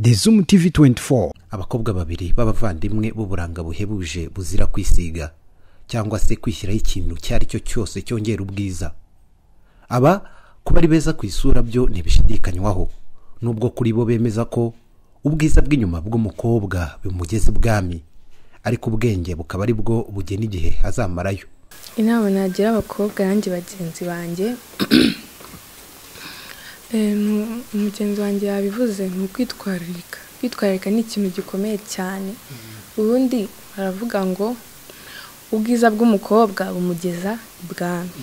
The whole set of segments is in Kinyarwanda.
The Zoom TV 24. Abakobwa babiri b'abavandimwe b'uburanga buhebuje buzira kwisiga cyangwa se kwishyiraho ikintu cyari cyo cyose cyongera ubwiza. Aba kuba ari beza ku isura byo ntibishidikanywaho, nubwo kuri bo bemeza ko ubwiza bw'inyuma bw'umukobwa bimugeze bwami, ariko ubwenge bukaba ari bwo bugena igihe azamarayo. Inama nagira abakobwa yanjye bagenzi banjye umugenzi wanjye yabivuze mu kwitwararika ni ikintu gikomeye cyane. Ubundi baravuga ngo ubwiza bw'umukobwa bumugeza ibwami,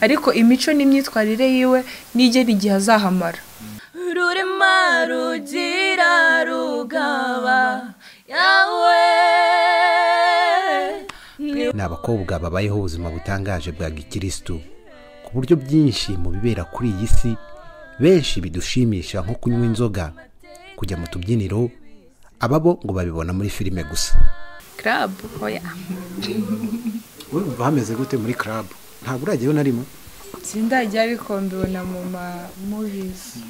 ariko imico n'imyitwarire yiwe nigera igihe azahamara. Rurema rugira rugaba yawe. Ni abakobwa babayeho ubuzima butangaje bwa gikristo ku buryo byinshi mu bibera kuri iyi si benshi bidushimisha nko kunywa inzoga, kujya mu tubyiniro, ababo ngo babibona muri filime gusa. club oya. Wowe bameze gute muri club? Ntabwo uragiyeho na rimwe? Sindajya ariko mbibona mu movies.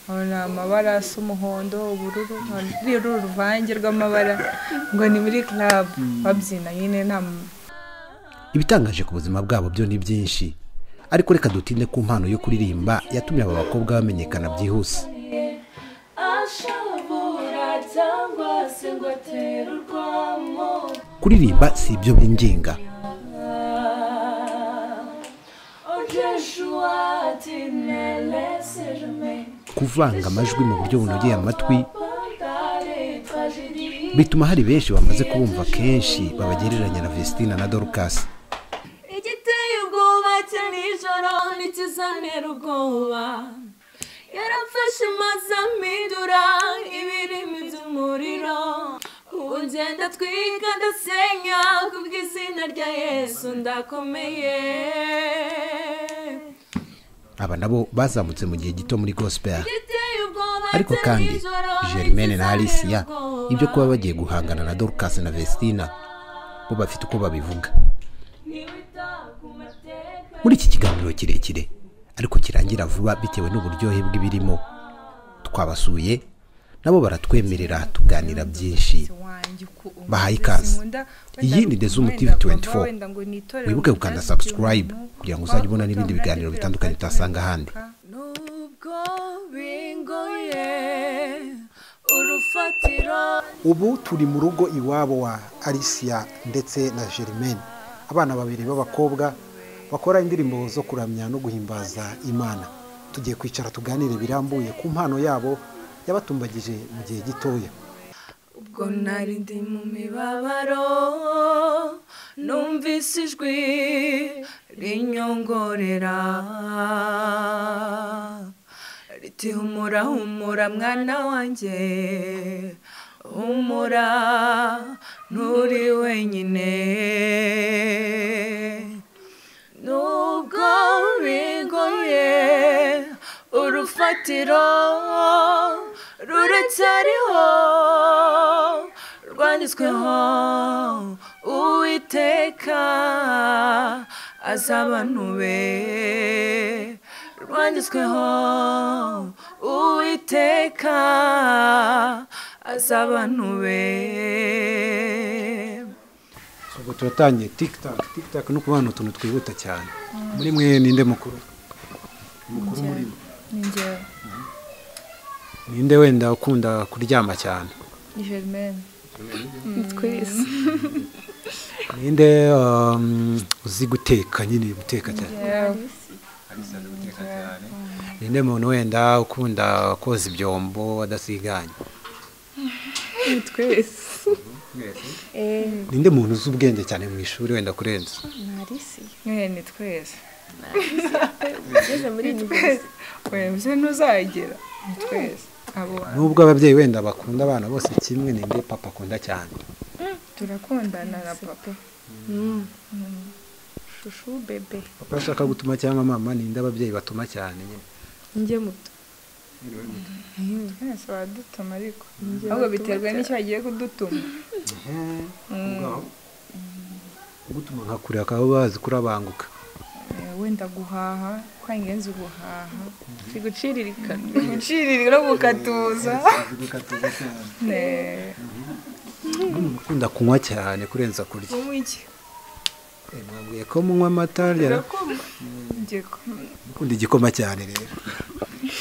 Ona amabara asa umuhondo, ubururu, n'uru ruvange rw'amabara ngo ni muri club babyina nyine nta. Ibitangaje ku buzima bwabo byo ni byinshi, ariko reka dutinde ku mpano yo kuririmba yatumye aba bakobwa bamenyekana byihuse. Kuririmba si ibyo binginga, kuvanga amajwi mu buryo bunogeye amatwi bituma hari benshi bamaze kubumva kenshi babagereranya na Vestina na Dorcas. Igiteye ubwoba cy'ijoro n'ikizanira ubwoba, yarafashe maze amindura ibirimi by'umuriro, ugenda twiga ndasenya kubw'izina rya Yesu ndakomeye. Aba nabo bazamutse mu gihe gito muri gospel, ariko kandi Germaine na Alicia ibyo kuba bagiye guhangana na Dorcas na Vestina bo bafite uko babivuga. Muri iki kiganiro kirekire ariko kirangira vuba bitewe n'uburyohe bw'ibirimo, twabasuye nabo baratwemerera tuganira byinshi. Bahaye ikaze. Iyi ni The Zoom TV 24. Wibuke gukanda subscribe kugira ngo uzajye ubona n'ibindi biganiro bitandukanye utasanga ahandi. Ubu turi mu rugo iwabo wa Alicia ndetse na Germaine, abana babiri b'abakobwa bakora indirimbo zo kuramya no guhimbaza Imana. Tugiye kwicara tuganire birambuye ku mpano yabo yabatumbagije mu gihe gitoya. Ubwo nari ndi mu mibabaro numvise ijwi rinyongorera riti humura humura mwana wanjye, humura nturi wenyine, nubwo bigoye urufatiro ruracyariho rwanditsweho, Uwiteka azabantu be, rwanditsweho Uwiteka azabantu be. Ubwo turatangiye TikTok no kubana utuntu twihuta cyane. Muri mwe ninde mukuru? Mukuru muri Ninjye. Ninde wenda ukunda kuryama cyane? Germaine. Twese. Ninde uzi guteka nyine guteka cyane? Ninde muntu wenda ukunda koza ibyombo adasiganye? Twese. Ninde muntu uzi ubwenge cyane mu ishuri wenda kurenza? Ni twese. Ugeze muri university. Wemze ntuzagera. Ni twese. Nubwo ababyeyi wenda bakunda abana bose kimwe, ninde papa akunda cyane? Turakundana na papa. Shushu bebe. Papa ashaka gutuma cyangwa mama, ninde ababyeyi batuma cyane nyine? Njye muto. Nese wadutuma ariko ahubwo biterwa n'icyo agiye kudutuma. Gutuma nka kure akaba bazi kurabanguka. wenda guhaha ko ingenzi guhaha siguciririka guciririra no gukatuza ne umuntu ukunda kunywa cyane kurenza kurya umwiki mwabwiye ko munywa amata ngeko ukunda igikoma cyane rero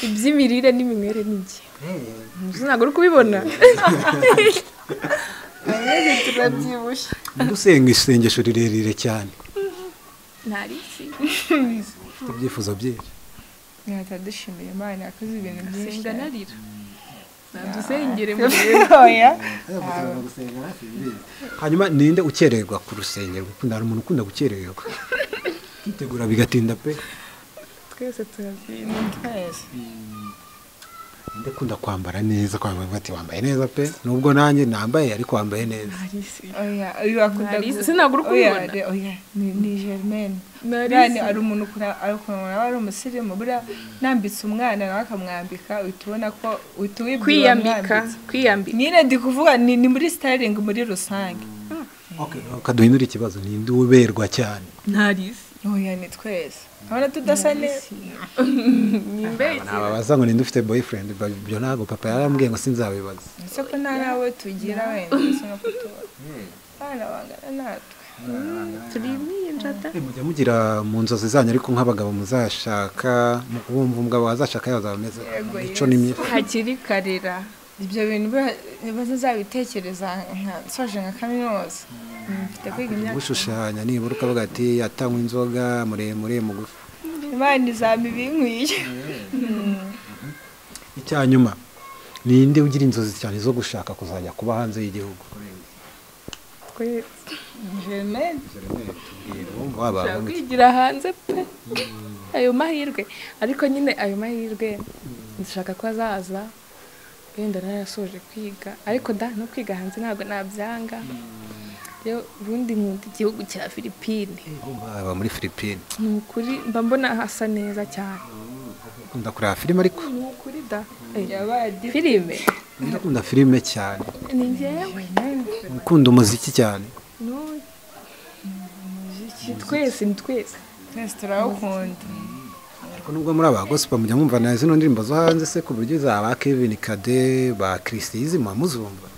iby'imirire n'iminywere n'iki ntabwo uri kubibona turabyibushye usenga isengesho rirerire cyane ntarisi ibyifuzo byinshi nkahita dushimira Imana yakoze ibintu byinshi senga narira dusengere mu oya hanyuma ninde ukererwa ku rusengero ukunda hari umuntu ukunda gukererwa kwitegura bigatinda pe twese turabyina twese ninde ukunda kwambara neza kwambara bati wambaye neza pe nubwo nanjye nambaye ariko wambaye neza ntarisi oya uyu akunda Narisi, sinabura uko ubibona. oya ni Germaine Narisi. yani ari umuntu ukunda ari umusirimu buriya nambitse umwana nawe akamwambika uhita ubona ko uhita wibwira kwiyambika nyine ndi kuvuga ni muri styling muri rusange kaduhindura ikibazo ninde uberwa cyane ntarisi oya ni twese abona tudasa neza ni mbere nababaza ngo ninde ufite boyfriend ibyo ntabwo papa yarambwiye ngo sinzabibaza ese ko nta nawe tugira wenda ese no kutubona abana bangana natwe turi impinjata mujya mugira mu nzozi zanyu ariko nk'abagabo muzashaka mu kubumva umugabo wazashaka yazaba ameze Yego, imico yes. n'imyitwarire hakiri karera ibyo bintu bazazabitekereza nsoje nka kaminuza mfite kwiga imyaka gushushanya nibura ukavuga ati atanywa inzoga muremure mugufi Imana izampa ibinkwiye icyanyuma ninde ugira inzozi cyane zo gushaka kuzajya kuba hanze y'igihugu twese Germaine ushaka kwigira hanze pe ayo mahirwe ariko nyine ayo mahirwe ndashaka ko azaza wenda narasoje kwiga ariko no kwiga hanze ntabwo nabyanga rero ubundi nkunda igihugu cya Philippines baba muri Philippines ni ukuri mba mbona hasa neza cyane ukunda kureba filime ariko ni ukuri da yabaye filime ndakunda filime cyane ni njyewe ukunda umuziki cyane no twese ni twese twese turawukunda ariko nubwo muri aba gospel mujya mwumva na zino ndirimbo zo hanze se ku buryo za Kevin Kade ba Christizi muzumva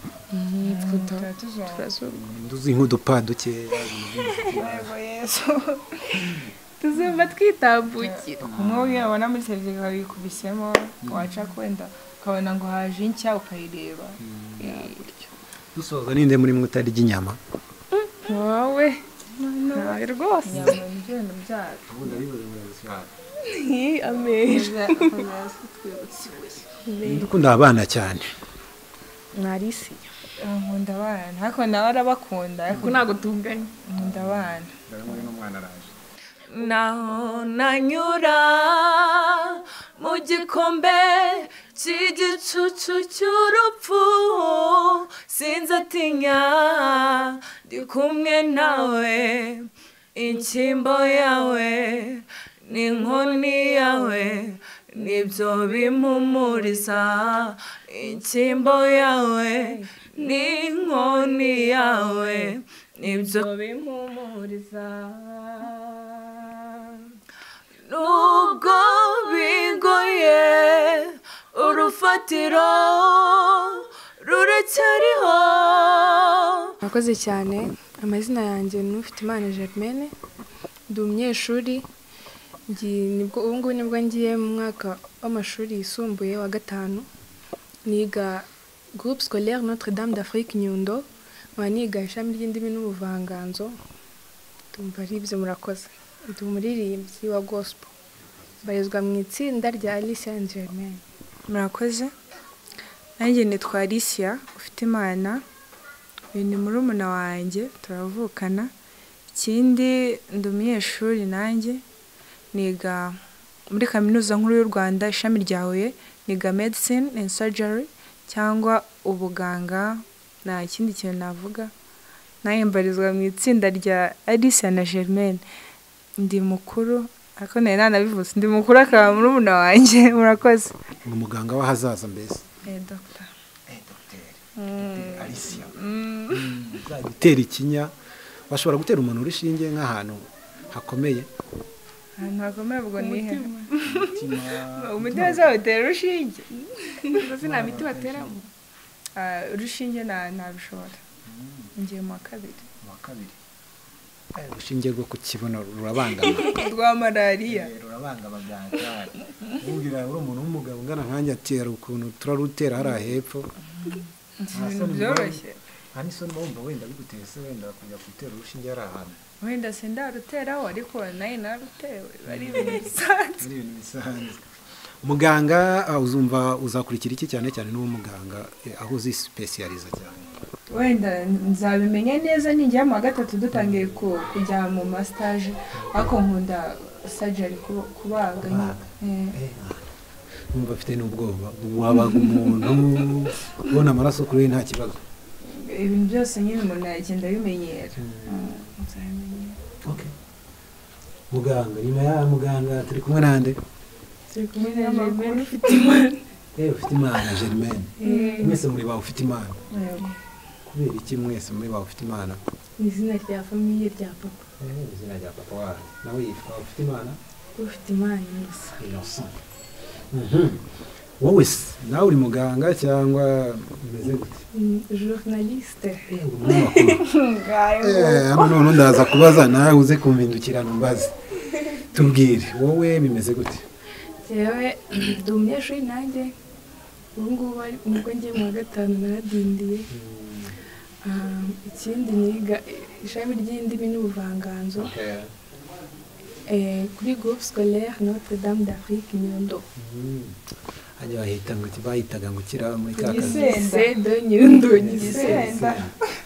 turazumva nduzi nk'udupa dukeya yego Yesu tuzumva twitambukira umwe yabona muri televiziyo wikubisemo waca kwenda ukabona ngo haje inshya ukayireba dusoza ninde muri mwe utarya inyama wowe nawe rwose inyama n'ibintu byacu ameza ndukunda abana cyane mwarisi nkunda abana ariko nawe arabakunda ariko kuko ntabwo tunganye nkunda abana naho nanyura mu gikombe cy'igicucu cy'urupfu sinzatinya ndi kumwe nawe inshyimbo yawe n'inkoni yawe nibyo bimpumuriza inshyimbo yawe n'inkoni yawe nibyo bimpumuriza nubwo bigoye urufatiro ruracyariho. murakoze cyane amazina yanjye ni Ufitimana Germaine ndi umunyeshuri ubu ngubu nibwo ngiye mu mwaka w'amashuri yisumbuye wa gatanu niga groupe scolaire Notre Dame d'Afrique Nyundo nkaba niga ishami ry'indimi n'ubuvanganzo tumva ari ibyo murakoze ndi umuririmbyi wa gospel mbarizwa mu itsinda rya Alicia and Germaine. murakoze nanjye nitwa Alicia Ufitimana uyu ni murumuna wanjye turavukana ikindi ndi umunyeshuri nanjye niga muri kaminuza nkuru y'u Rwanda ishami rya Huye niga medicine and surgery cyangwa ubuganga nta kindi kintu navuga nanjye mbarizwa mu itsinda rya Alicia na Germaine ndi mukuru ariko nari nanabivuze ndi mukuru akaba murumuna wanjye murakoze ni umuganga w'ahazaza mbese doctor Alicia gutera ikinya bashobora gutera umuntu urushinge nk'ahantu hakomeye ahantu hakomeye ubwo ni he umutima umutima uzawutera urushinge mbese nta miti bateramo urushinge ntabishobora ngiye mu wa kabiri urushinge rwo ku kibuno rurabangama rwa malariya rurabangama byatari ubwira uri umuntu w'umugabo ungana nkanjye atera ukuntu turarutera hariya hepfo byoroshye nta n'isoni wumva wenda biguteye se wenda kujya gutera urushinge hari ahantu wenda se ndaruteraho ariko nayo narutewe ari ibintu bisanzwe umuganga uzumva uzakurikira iki cyane cyane n'uwo muganga aho uzi sipesiyaliza cyane wenda nzabimenya neza ninjya mu wa gatatu dutangiye kujya mu masitaje ariko nkunda sajari kubaga numva afite n'ubwoba wabaga umuntu ubona amaraso kuri we nta kibazo ibintu byose nyine umuntu yagenda abimenyera muganga nyuma ya muganga turi kumwe nande turi kumwe na Germaine ufite imana ufite imana Germaine mwese muri bawe ufite imana kubera iki mwese muri bawe ufite imana ni izina rya famiye rya papa izina rya papa wawe nawe yitwa ufite imana Innocent wowe se nawe uri muganga cyangwa umeze gute journaliste hano none ndaza kubaza nawe uze kumpindukirana umbaze tubwire wowe bimeze gute yewe ndi umunyeshuri nanjye ubu ngubu nibwo ngiye mu wa gatanu naradindiye ikindi niga ishami ry'indimi n'ubuvanganzo kuri groupe scolaire Notre Dame d'Afrique Nyundo hajya bahitaga ngo kira muri ka kazi Gisenda Nyundo Gisenda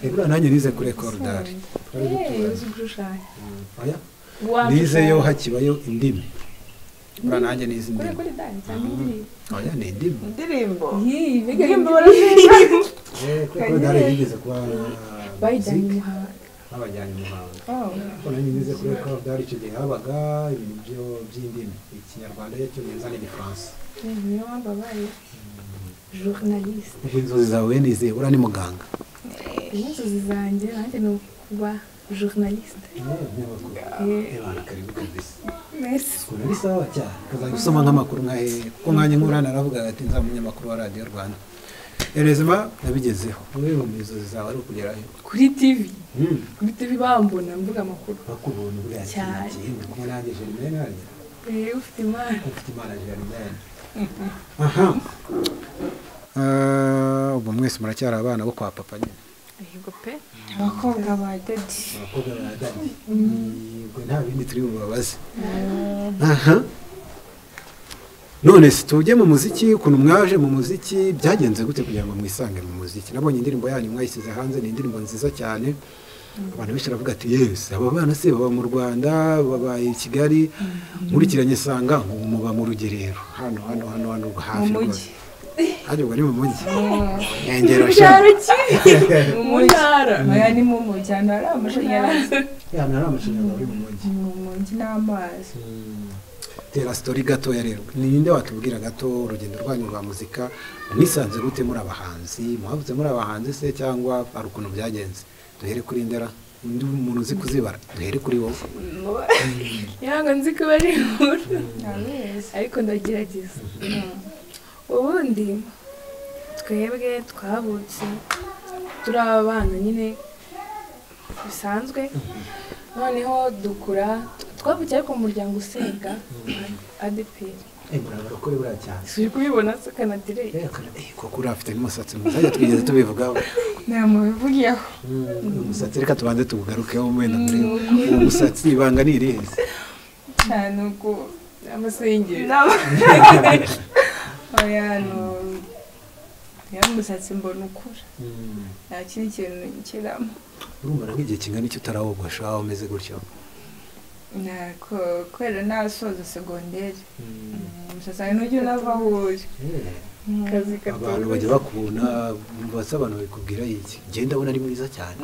rero nanjye nize kuri école d'art uzi gushushanya nizeyo hakibayo indimi bura nanjye nize indimi kuri dani cyangwa indimi oya ni indirimbo indirimbo kuri d'art yigeze kuba bayijyanye Muhanga babajyanye Muhanga kuko nanjye nize kuri école d'art icyo gihe habaga ibintu by'indimi ikinyarwanda cyongereza n'igifaransa niyo mpamvu abaye journaliste ubwo inzozi zawe nize ura ni muganga inzozi zanjye nanjye ni ukuba journaliste karibu kabisa merci kuna ari sawa cyane kazajya usoma nk'amakuru nka kuko nkanjye nkura naravuga ati nza umunyamakuru wa radiyo Rwanda erezima nabigezeho wowe mu inzozi zawe ari ukugerayo kuri TV bambona mvuga amakuru bakubona buriya cyane kumwe nanjye Germaine hariya ufite imana Germaine aha ubu mwese muracyari abana bo kwa papa nyine yego pe abakobwa ba dadi ubwo nta bindi turi bubabaze aha none se tujye mu muziki ukuntu mwaje mu muziki byagenze gute kugira ngo mwisange mu muziki nabonye indirimbo yanyu mwayisize hanze ni indirimbo nziza cyane abantu benshi baravuga ati yes aba bana se baba mu Rwanda babaye i Kigali nkurikiranye sanga muba mu Rugerero hano hafi rwose hajya ubwo ni mu mujyi nkengero mu ntara aya ni mu mujyi hano hari amashanyarazi hari amashanyarazi ari mu mujyi n'amazi tera story gatoya rero ninde watubwira gato urugendo rwanyu rwa muzika mwisanze gute muri abahanzi muhavuze muri abahanzi se cyangwa ari ukuntu byagenze duhere kuri Ndera undi umuntu uzi kuzibara duhere kuri wowe yanga nzi ko bari ariko ndagerageza ubundi twebwe twabutse turi abana nyine bisanzwe noneho dukura twavukiye ariko mu muryango usenga ADPR murabarokore buriya cyane turi kubibona se kanadire koko uri afite n'umusatsi mwiza ajya twigeze tubivugaho namubivugiyeho umusatsi reka tubanze tubugarukeho wenda muri uwo musatsi ibanga ni irihe cyane uko amasengeri oya umusatsi mbona ukura nta kindi kintu kiramo urumva nk'igihe kingana icyo utarawogosha aho umeze gutyo kubera nasoza segonderi umusatsi wawe ntujya unava aho uri abantu bajya bakubona basa abantu babikubwira iki genda abona ari mwiza cyane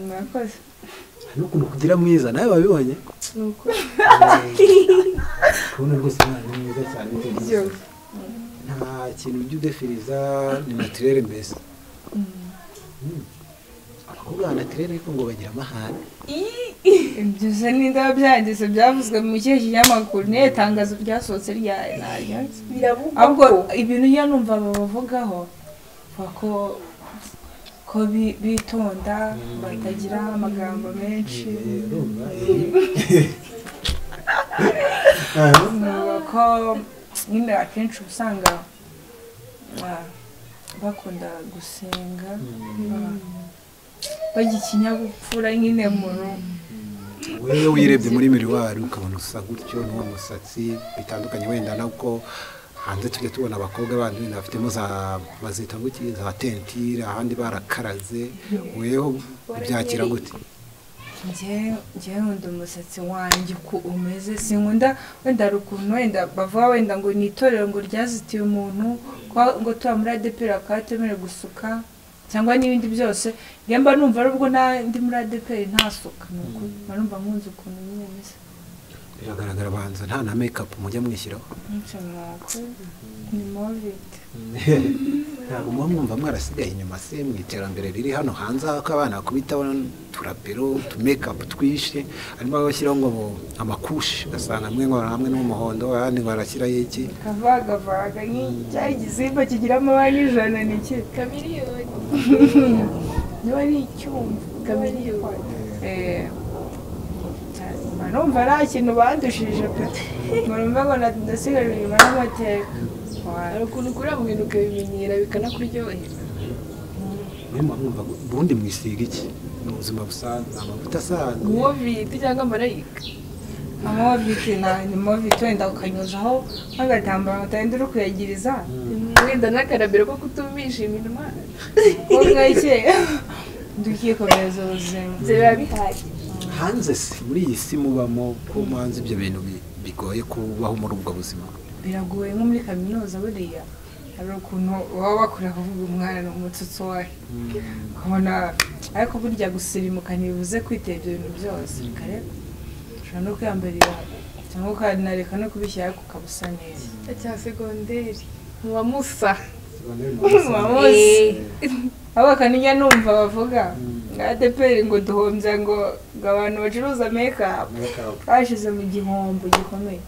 murakoze n'ukuntu kugira mwiza nawe wabibonye ni ukuri kubona rwose umwana ni mwiza cyane nta kintu ujya udefiriza ni natirere mbese abakobwa ba natirere ariko ngo bagira amahane ibyo se n'indabo byanditse byavuzwe mu kihe kinyamakuru niyo tangazo ryasohotse ahubwo ibintu iyo numva babavugaho ko bitonda batagira amagambo menshi ko nyine akenshi usanga bakunda gusenga bagira ikinyabupfura nyine mu wewe wirebye muri miriwari ukabona usa gutyo n'uwo musatsi bitandukanye wenda nako hanze tujya tubona abakobwa bandi wenda bafitemo bazita nguki za tentire ahandi barakaraze weho byakira gute njye nkunda umusatsi wanjye uko umeze sinkunda wenda hari ukuntu wenda bavuga wenda ngo ni itorero ngo ryazitiye umuntu ngo tuba muri ADPR akatemere gusuka cyangwa n'ibindi byose mba numva ari ubwo ndi muri ADPR ntasuka nuko numva nkunze ukuntu nyemeza biragaragara banza nta na makeup mujya mwishyiraho ni movite ntabwo muba mwumva mwarasigaye inyuma se mu iterambere riri hano hanze ko abana bakubitaho turapero utumekapu twishe harimo abashyiraho ngo amakushi ugasanga hamwe n'umuhondo ahandi ngo barashyiraho iki kavagavaga nk'icyayi igisimba kigira amabara y'ijana ni iki kamiriyoni niba ari icyumva kamiriyoni numva nta kintu badushije pe murumva ngo ndasigaje inyuma n'amateka hari ukuntu ukura mu bintu ukabimenyera bikanakuryohera ubundi mwisiga iki mu buzima busanzwe amavuta asanzwe movite cyangwa marayika amavite ni movite wenda ukanyuzaho nk'agatambaro utagenda uri kuyagiriza wenda n'akarabiro ko kutumisha iminwa ko gake dukikomereza ubuzima biba bihagije hanze se muri iyi si mubamo ko muhanze ibyo bintu bigoye kubaho muri ubwo buzima biragoye nko muri kaminuza buriya hari ukuntu baba bakora kuvuga umwana ni umutsutsu wawe ukabona ariko burya gusirimuka ntibivuze kwitera ibyo bintu byose kare ushobora no kwiyambarira cyangwa ukanareka no kubishyira ariko ukabusa neza cya segonderi muba musa abo bakaninya numva bavuga ADPR ngo duhombya ngo abantu bacuruza makeup bashize mu gihombo gikomeye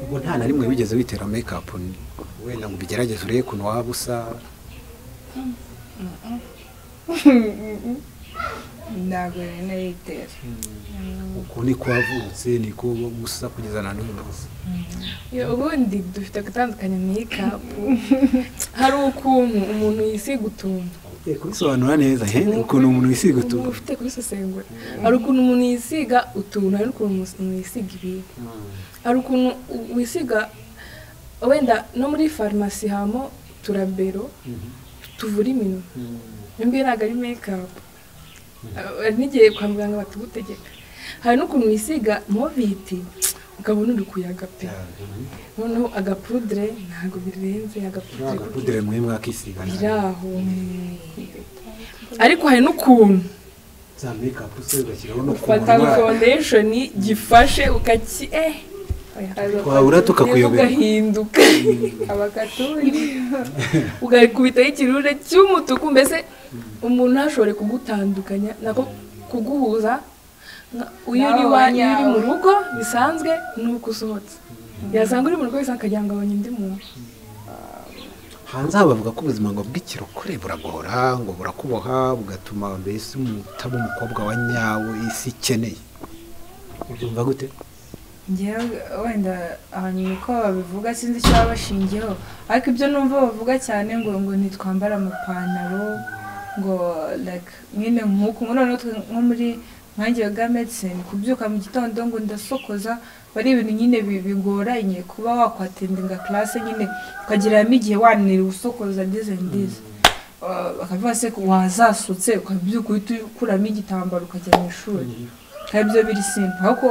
ubwo nta na rimwe bigeze witera makeup wenda ngo bigerageze urebe ukuntu waba usa ntabwo nayitera uku niko wavutse niko usa kugeza na n'uyu munsi ubundi dufite gutandukanya makeup hari ukuntu umuntu yisiga utuntu kubisobanura neza ukuntu umuntu yisiga utuntu ufite kubisesengura hari ukuntu umuntu yisiga utuntu hari n'ukuntu umuntu yisiga ibintu hari ukuntu wisiga wenda no muri farumasi hamo turabero tuvura iminwa nibwo ntabwo ari makeup n'igihe kwa muganga batugutegeka hari n'ukuntu wisiga moviti ukabona uri kuyaga pe noneho agapudre ntabwo birenze agapudre mwe mwakisiga biraho ariko hari n'ukuntu za makeup se ugashyiraho no ufata foundation gifashe ukaki wabura tukakuyobera ugahinduka abakaturi ugakubitaho ikirure cy'umutuku mbese umuntu ntashobore kugutandukanya nako kuguhuza uyu uri mu rugo bisanzwe nuko usohotse yasanga uri mu rugo bisanzwe akagira ngo abonye undi muntu hanze aha bavuga ko ubuzima ngo bw'ikirokore buragohora ngo burakuboha bugatuma mbese utaba umukobwa wa nyawo isi ikeneye ubyumva gute njyewe wenda abantu niko babivuga sinzi icyo baba bashingiyeho ariko ibyo numva bavuga cyane ngo ntitwambara amapantaro ngo like nyine nk'uko noneho nko muri nkange ga medicine kubyuka mu gitondo ngo ndasokoza bari ibintu nyine bigoranye kuba wakwatendinga classe nyine ukagiramo igihe wanira usokoza ndize bakavuga se wazasutse ukabyuka uhita ukuramo igitambaro ukajya mu ishuri kandi ibyo biri simple ahubwo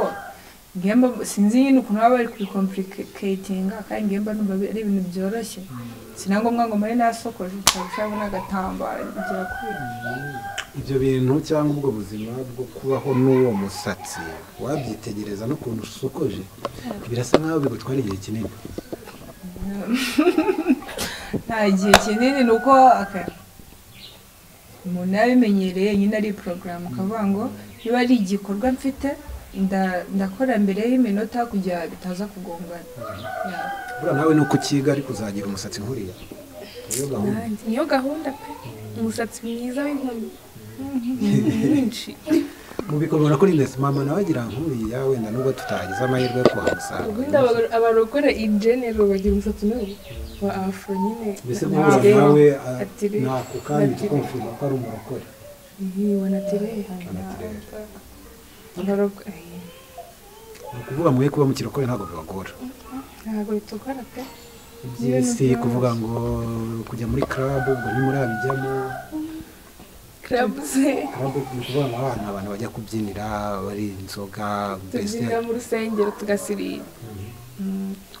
ngemba sinzi nyine ukuntu baba bari kubicomplicatinga kandi ngemba numva ari ibintu byoroshye sinangombwa ngo mari nasokoje utabishaka n'agatambaro bigira kubira ibyo bintu cyangwa ubwo buzima bwo kubaho n'uwo musatsi wabyitegereza n'ukuntu usokoje birasa nkaho bigutwara igihe kinini nta gihe kinini ni uko umuntu yabimenyereye nyine ari porogaramu akavuga ngo biba ari igikorwa mfite ndakora mbere y'iminota kugira bitaza kugongana. buriya nawe ni uko ukiga ariko uzagira umusatsi nkuriya niyo gahunda pe umusatsi mwiza w'inkumi mwinshi mubikobora kuri ndetse mama nawe agira nkuriya wenda nubwo tutagize amahirwe yo kuhamusanga ubundi abarokora injenero bagira umusatsi nawe wa afro nyine mbese guhura nawe ntako kandi tukumvira ko ari umurokore wa natirere abarokora ni ukuvuga mwe kuba mu kirokore ntabwo bibagora ntabwo bitugora pe si kuvuga ngo kujya muri club ubwo ntimurabijyamo club se club ni ukuvuga ngo abantu bajya kubyinira bari inzoga tubyinira mu rusengero tugasirira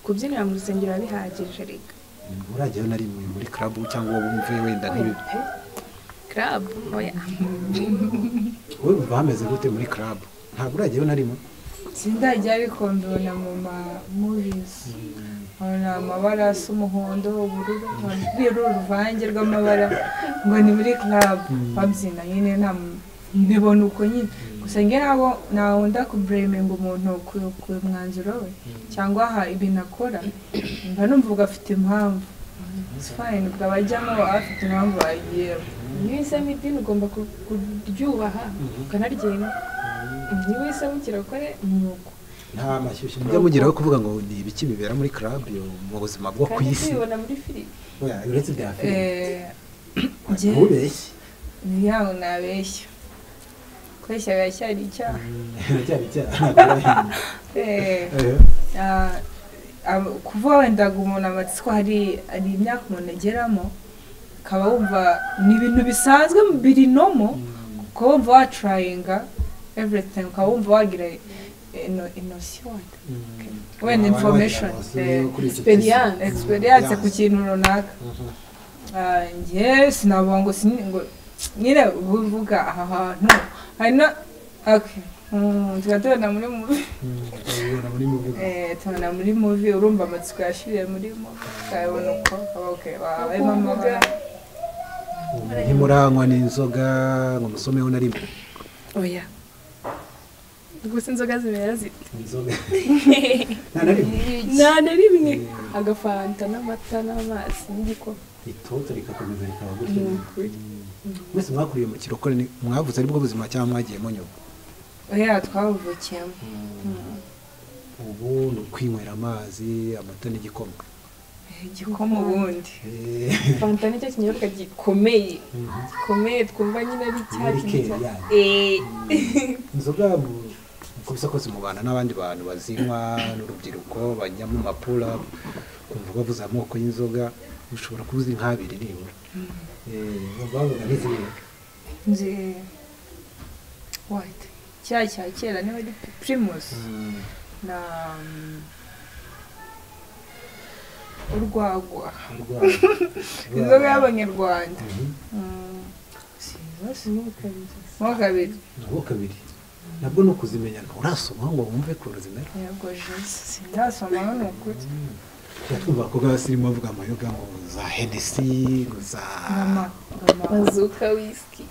kubyinira mu rusengero bihagije reka murajyayo na rimwe muri club cyangwa wumve wenda ntibibe club oya wowe umva hameze gute muri club ntabwo urajyayo na rimwe sindajya ariko mbibona mu movies nkabona amabara asa umuhondo ubururu nkabwira uruvange rw'amabara ngo ni muri club babyina nyine mbibona uko nyine gusa njye ntabwo ndakubureminga umuntu ku mwanzuro we cyangwa aha ibintu akora mba numva ugafite impamvu it's fine ubwo abajyamo bafite impamvu bagiyemo niyo isemo idini ugomba kuryubaha ukanaryema niyo isemo ikirokore nuko nta mashyushyu mujya mugeraho kuvuga ngo ni ibiki bibera muri club mu buzima bwo ku isi ubibona muri filime uretse bya filime ntubeshye ntiyaho nabeshya kubeshya biracyari icyaha kuvuga wenda ngo umuntu amatsiko hari imyaka umuntu ageramo ukaba wumva ni ibintu bisanzwe biri nomo ukaba wumva watrayinga everything ukaba wumva wagira inosiyo wenda information experience ku kintu runaka njye sinavuga ngo nyine uvuga aha hantu hari na tubona muri movie tubona muri movie urumva amatsiko yashiriye muri movie ukabona uko wabayemo amabara ntimuranywa n'inzoga ngo musomeho na rimwe oya gusa inzoga zibera zite nta na rimwe agafanta n'amata n'amazi n'igikoma itoto rikakomeza rikaba gutyo mwese mwakuriye mu kirokore mwavuze aribwo buzima cyangwa mwagiyemo nyuma oya twabuvukiyemo ubu ni ukwinywera amazi amata n'igikoma igikoma ubundi fanta nicyo kinyobwa gikomeye twumva nyine ari icyatsi inzoga uko bisa kose mubana n'abandi bantu bazinywa n'urubyiruko bajya mu mapura kumva bavuze amoko y'inzoga ushobora kuba uzi nk'abiri nibura bavuga nk'izindi nzi white cya kera niba ari primus na urwagwa inzoga y'abanyarwanda mo kabiri nabwo ni ukuzimenya nturasoma ngo wumve ukuntu zimera yego jesi sindasoma ni ukuri twumva ko basirimo bavuga amayoga ngo za henesi ngo za bazuka whisky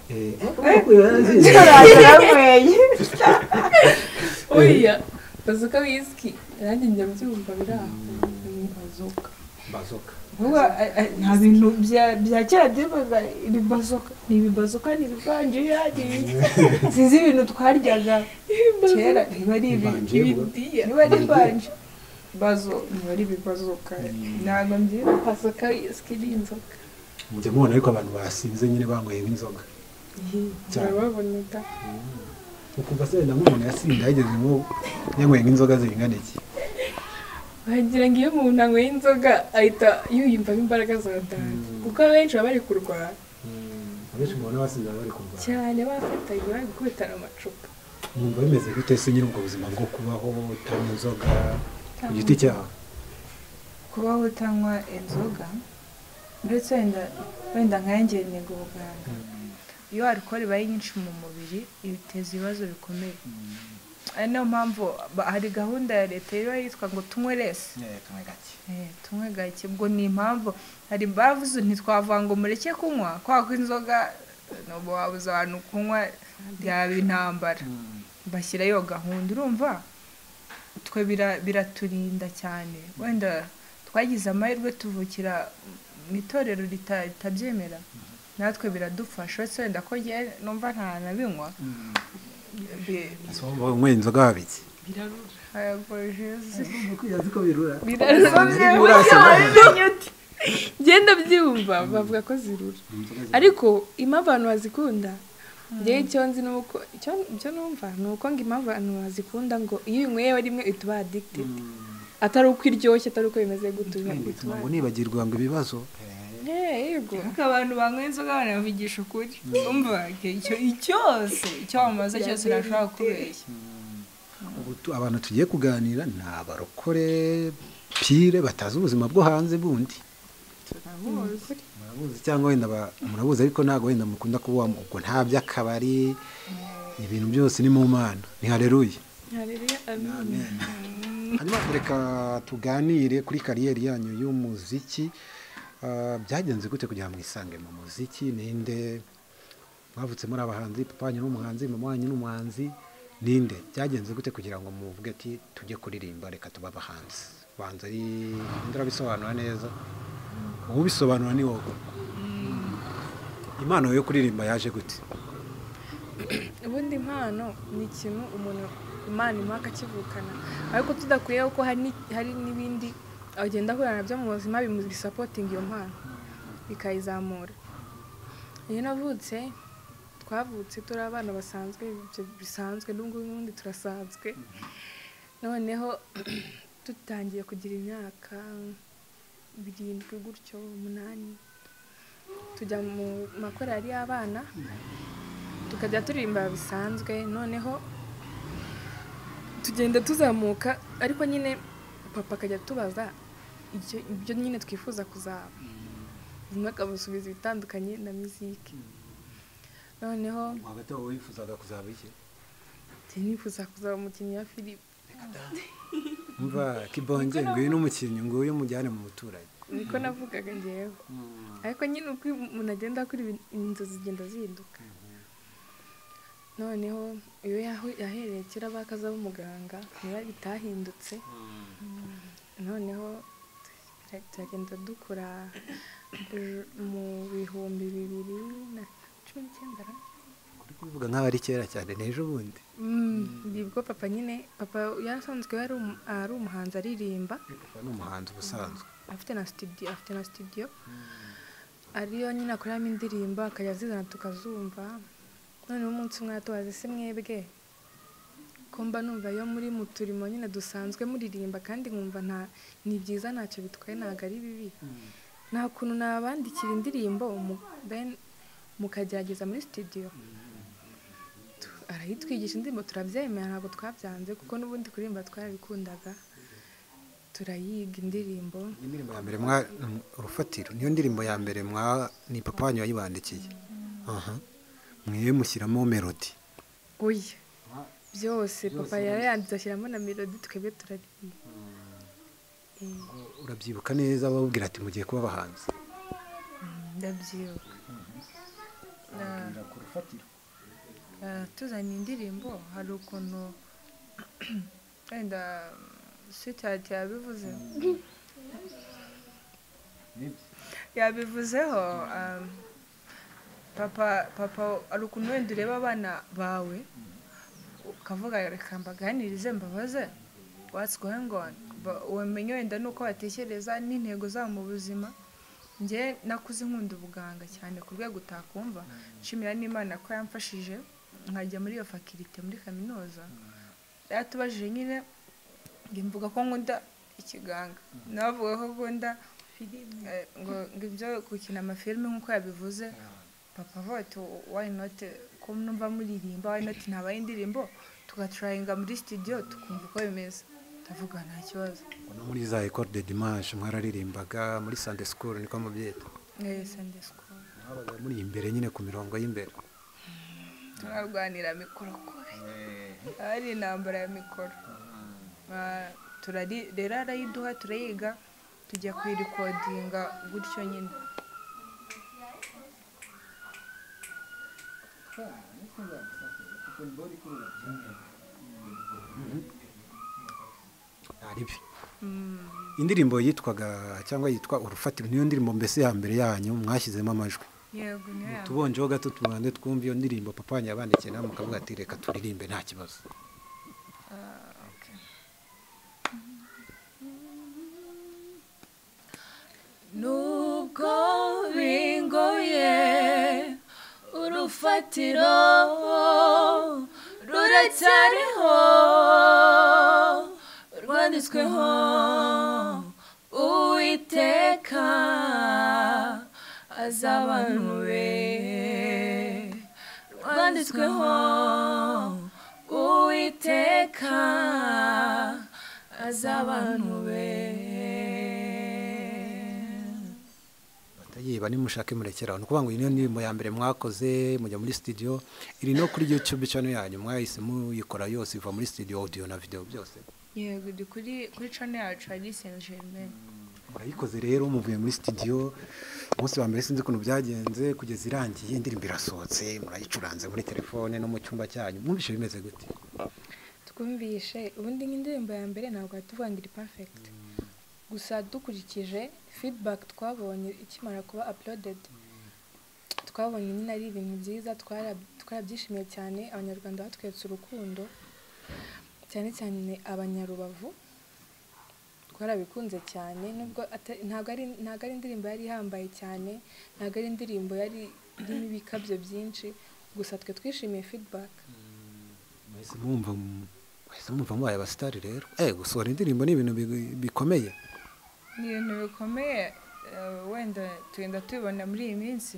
oya bazuka whisky nanjye njya mbyumva biri aho bazoka nta bintu bya kera byabaga ibibazoka ni ibibazoka ni ibivanjira sinzi ibintu twaryaga kera niba ari ibanje bazo niba ari ibibazoka ntabwo mbyibuka bazuka whisky ni inzoga mujya mubona ariko abantu basinze nyine banyweye nk'inzoga barababoneka ukumva se wenda nk'umuntu yasinda yagezemo yanyweye nk'inzoga zingana iki wagira ngo iyo umuntu anyweye inzoga ahita yiyumvamo imbaraga za dance kuko abenshi baba bari kurwara abenshi mubona basinze bari kurwara cyane bafatanye bari gukubitana amacupa mwumva bimeze gute se nyine ubwo buzima bwo kubaho utanywa inzoga ku giti cyawe kubaho utanywa inzoga ndetse wenda nkanjye niga ubuganga iyo alcohol ibaye nyinshi mu mubiri ibiteza ibibazo bikomeye ari niyo mpamvu hari gahunda ya leta iba yitwa ngo tunywe lesi tunywe gake ubwo ni impamvu hari bavuze ntitwavuga ngo mureke kunywa kubera ko inzoga n'ubu wabuze abantu kunywa byaba intambara bashyira iyo gahunda urumva twe biraturinda cyane wenda twagize amahirwe tuvukira mu itorero ritabyemera natwe biradufasha wenda ko numva nta nabinywa unywa inzoga wabiki genda byumva bavuga ko zirura ariko impamvu abantu bazikunda njyewe icyo nzi ni uko icyo numva ni uko ngo impamvu abantu bazikunda ngo iyo unyweye rimwe uhita uba addicted atari uko iryoshye atari uko bimeze gutuma ngo nibagirwa ngo ibibazo yego abantu banywa inzoga banavugisha ukuri umva icyo wamaze cyose urashobora kubeshya abantu tugiye kuganira ni abarokore pire batazi ubuzima bwo hanze bundi murabuzi cyangwa wenda murabuzi ariko ntabwo wenda mukunda kuba ubwo nta by'akabari ibintu byose ni mu mana ni haleluya amen. Hanyuma reka tuganire kuri kariyeri yanyu y'umuziki. Byagenze gute kugira ngo mwisange mu muziki? Ninde mwavutse muri abahanzi? Papa wanyu n'umuhanzi, mama wanyu n'umuhanzi? Ninde byagenze gute kugira ngo muvuge ati tujye kuririmba reka tuba abahanzi? Banza ari ndarabisobanura neza. Ubisobanura ni wowe. Impano yo kuririmba yaje gute? Ubundi impano ni ikintu umuntu Imana imaka kivukana ariko tudakwiye ko hari n'ibindi agenda ahura nabyo mu buzima bimusapotinga iyo mpano bikayizamura. Iyo navutse twavutse turi abana basanzwe bisanzwe n'ubundi turasanzwe noneho tutangiye kugira imyaka 7 gutyo 8 tujya mu makorari y'abana tukajya turirimba bisanzwe noneho tugenda tuzamuka ariko nyine papa akajya tubaza ibyo nyine twifuza kuzaba bimwe akabusubiza bitandukanye na muziki noneho hagati aho wifuzaga kuzaba iki? nifuza kuzaba umukinnyi wa filime. Umva kibonge nguyu n'umukinnyi nguyu mujyane mu muturage niko navugaga ngewe ariko nyine uko umuntu agenda kuri inzozi zigenda zihinduka noneho iyo yahereye kera bakaza b'umuganga niba bitahindutse noneho turagenda dukora mu 2019 kuri kuvuga nk'aho ari kera cyane n'ejo bundi nibwo papa yasanzwe ari umuhanzi aririmba. Papa ni umuhanzi ubusanzwe afite na studio ariyo nyine akoramo indirimbo akajya azizana tukazumva noneho umunsi umwe atubaze se mwebwe ko mba numva yo muri mu turimo nyine dusanzwe muririmba kandi nkumva ni byiza ntacyo bitwaye ntabwo ari bibi nta kuntu nabandikira indirimbo mukagerageza muri studio. Arayitwigisha indirimbo turabyemera ntabwo twabyanze kuko n'ubundi kuririmba twarabikundaga turayiga indirimbo ya mbere urufatiro niyo ndirimbo ya mbere ni papa wanyu wayibandikiye mwiye mushyiramo melody oya byose papa yarayanditse ashyiramo na melody twebwe turaririmba. Urabyibuka neza babwira ati mugiye kuba abahanzi? Ndabyibuka ku rufatiro tuzanye indirimbo hari ukuntu wenda sweetheart yabivuzeho papa ari ukuntu wenda ureba abana bawe ukavuga reka mbaganirize mbabaze what's going on umenye wenda nuko batekereza n'intego zabo mu buzima. Njye nakuze nkunda ubuganga cyane ku rwego utakumva nshimira n'Imana ko yamfashije nkajya muri iyo faculty muri kaminuza yatubajije nyine mvuga ko nkunda ikiganga navuga ko nkunda ngo ibyo gukina amafilme nk'uko yabivuze papa vote why not ko numva muririmba why not ntabaye indirimbo tugatrayinga muri studio tukumva uko bimeze ndavuga nta kibazo. No muri za école de dimanche mwararirimbaga muri Sunday school niko mubyeta? Sunday school abaga muri imbere nyine ku mirongo y'imbere turarwanira mikoro kure ari intambara ya mikoro rero arayiduha turayiga tujya kuyirekodinga gutyo nyine aribi indirimbo yitwaga cyangwa yitwa urufatiro niyo ndirimbo mbese ya mbere yanyu mwashyizemo amajwi yego niyo yambere. tubonjeho gato tubanze twumve iyo ndirimbo papa wanyu yabandikiye nawe mukavuga ati reka turirimbe nta kibazo. Okay. nubwo bingoye urufatiro ruracyariho rwanditsweho uwiteka azi abantu be rwanditsweho uwiteka azi abantu be yiba nimushake murekeraho ni ukuvuga ngo iyi niyo ndirimbo ya mbere mwakoze mujya muri studio iri no kuri YouTube channel yanyu mwahise muyikora yose iva muri studio audio na video byose yego ndi kuri channel yacu ari Saint Germain. murayikoze rero muvuye muri studio umunsi wa mbere sinzi ukuntu byagenze kugeza irangiye indirimbo irasohotse murayicuranze muri telefone no mu cyumba cyanyu mwumvishe bimeze gute? twumvishe ubundi nk'indirimbo ya mbere ntabwo tuvuga ngo iri perfect gusa dukurikije feedback twabonye ikimara kuba uploaded twabonye nyine ari ibintu byiza twarabyishimiye cyane abanyarwanda batweretse urukundo cyane cyane abanyarubavu twarabikunze cyane nubwo ntabwo ari indirimbo yari ihambaye cyane ntabwo ari indirimbo yari irimo ibikabyo byinshi gusa twe twishimiye feedback. mwese mwumva mubaye abasitari rero gusohora indirimbo ni ibintu bikomeye ni ibintu bikomeye wenda tugenda tubibona muri iyi minsi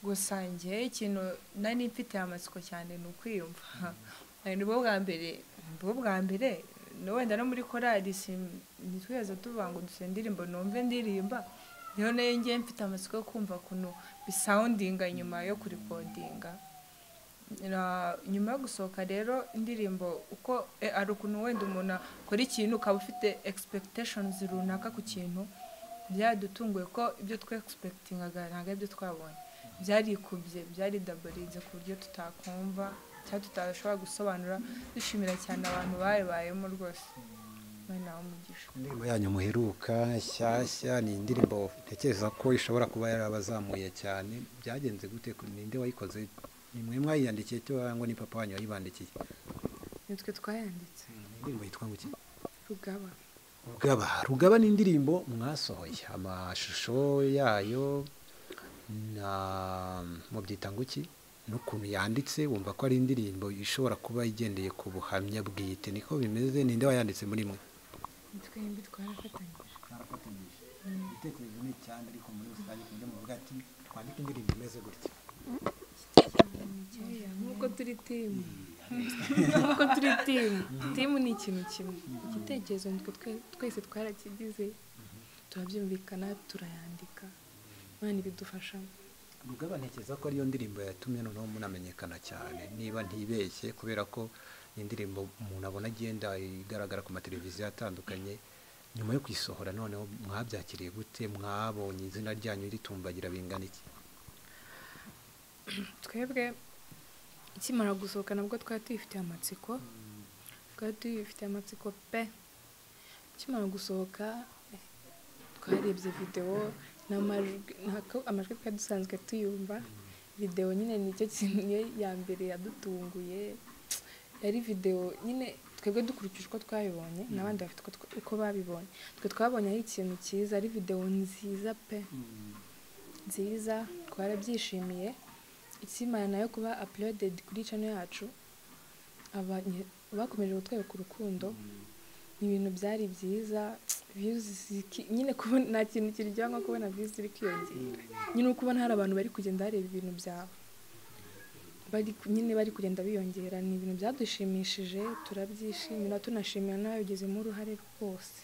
gusa njye ikintu nari mfite amatsiko cyane ni ukwiyumva nibwo bwa mbere wenda no muri korali ntitwigeze tuvuga ngo duse indirimbo numve ndirimba niyo nayo ngiye mfite amatsiko yo kumva ukuntu bisoundinga nyuma yo kurikodinga nyuma yo gusohoka rero indirimbo uko ari ukuntu wenda umuntu akora ikintu ukaba ufite expectations runaka ku kintu byadutunguye ko ibyo twe expectingaga ntabwo ibyo twabonye byarikubye byari daborinze ku buryo tutakumva cyangwa tutashobora gusobanura dushimira cyane abantu bayibayemo rwose nawe umugisha. indirimbo yanyu muheruka shyashya ni indirimbo ntekereza ko ishobora kuba yarabazamuye cyane byagenze gute ninde wayikoze ni mwe mwayiyandikiye cyangwa ni papa wanyu wayibandikiye? nitwe twayanditse. indirimbo yitwa ngo iki? Rugaba ni indirimbo mwasohoye amashusho yayo na mubyita ngo iki n'ukuntu yanditse wumva ko ari indirimbo ishobora kuba igendeye ku buhamya bwite niko bimeze ninde wayanditse muri mwe? twembi twarafatanyije. Igitekerezo ni cyane ariko muri rusange kujya mu vuga ati twandike indirimbo imeze gutya nk'uko turi timu ni ikintu kimwe igitekerezo twese twarakigize turabyumvikana turayandika Imana ibidufashamo. Rugaba ntekereza ko ariyo ndirimbo yatumye noneho munamenyekana cyane niba ntibeshye kubera ko indirimbo umuntu abona agenda igaragara ku mateleviziyo atandukanye nyuma yo kwisohora noneho mwabyakiriye gute mwabonye izina ryanyu ritumbagira bingana iki? twebwe ikimara gusohoka nabwo twari tuyifitiye amatsiko pe ikimara gusohoka twarebye videwo amajwi twari dusanzwe tuyumva videwo nyine nicyo kintu ya mbere yadutunguye yari videwo nyine twebwe dukurikije uko twabibonye n'abandi bafite uko babibonye twe twabonye ari ikintu cyiza ari videwo nziza pe nziza twarabyishimiye ikimara nayo kuba uploaded kuri channel yacu bakomeje kutwereka urukundo ni ibintu byari byiza views nyine kubona nta kintu kiryoha nko kubona views ziri kwiyongera nyine ukubona hari abantu bari kugenda bareba ibintu byawe bari kugenda biyongera ni ibintu byadushimishije turabyishimira tunashimira nawe ugezemo uruhare rwose.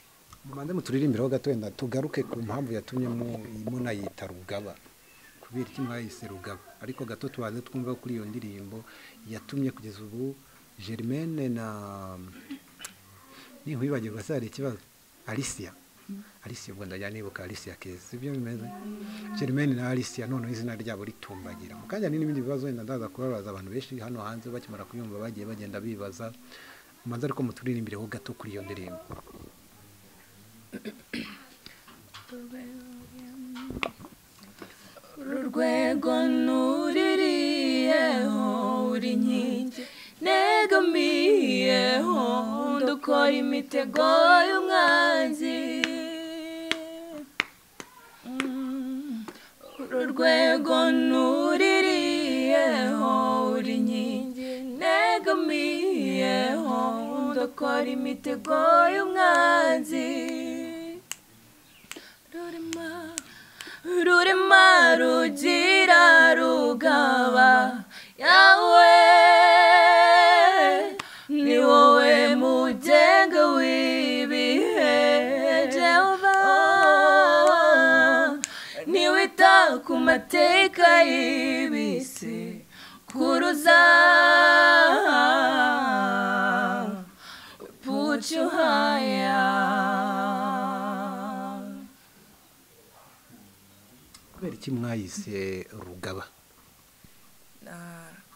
mubanze muturirimbiraho gato wenda tugaruke ku mpamvu yatumye munayita Rugaba kubera iki mwayise Rugaba ariko gato tubanze twumva kuri iyo ndirimbo yatumye kugeza ubu Germaine na nihwibagirwa se hari ikibazo Alicia Alicia ubwo ndajya nibuka Alicia Keza sibyo bimeze Germaine na Alicia noneho izina ryabo ritumbagira mu kanya n'ibindi bibazo wenda ndaza kubabaza abantu benshi hano hanze bakimara kuyumva bagiye bagenda bibaza umanza ariko muturirimbire ho gato kuri iyo ndirimbo. urwego nuririyeho uri inkingi negamiyeho dukora imitego y'umwanzi urwego nuririyeho uri inkingi negamiyeho dukora imitego y'umwanzi rurema rugira rugaba yawe ni wowe mugenga w'ibihe Jehova niwita ku mateka y'ibise kuruza put you higher. Kubera iki mwayise rugaba?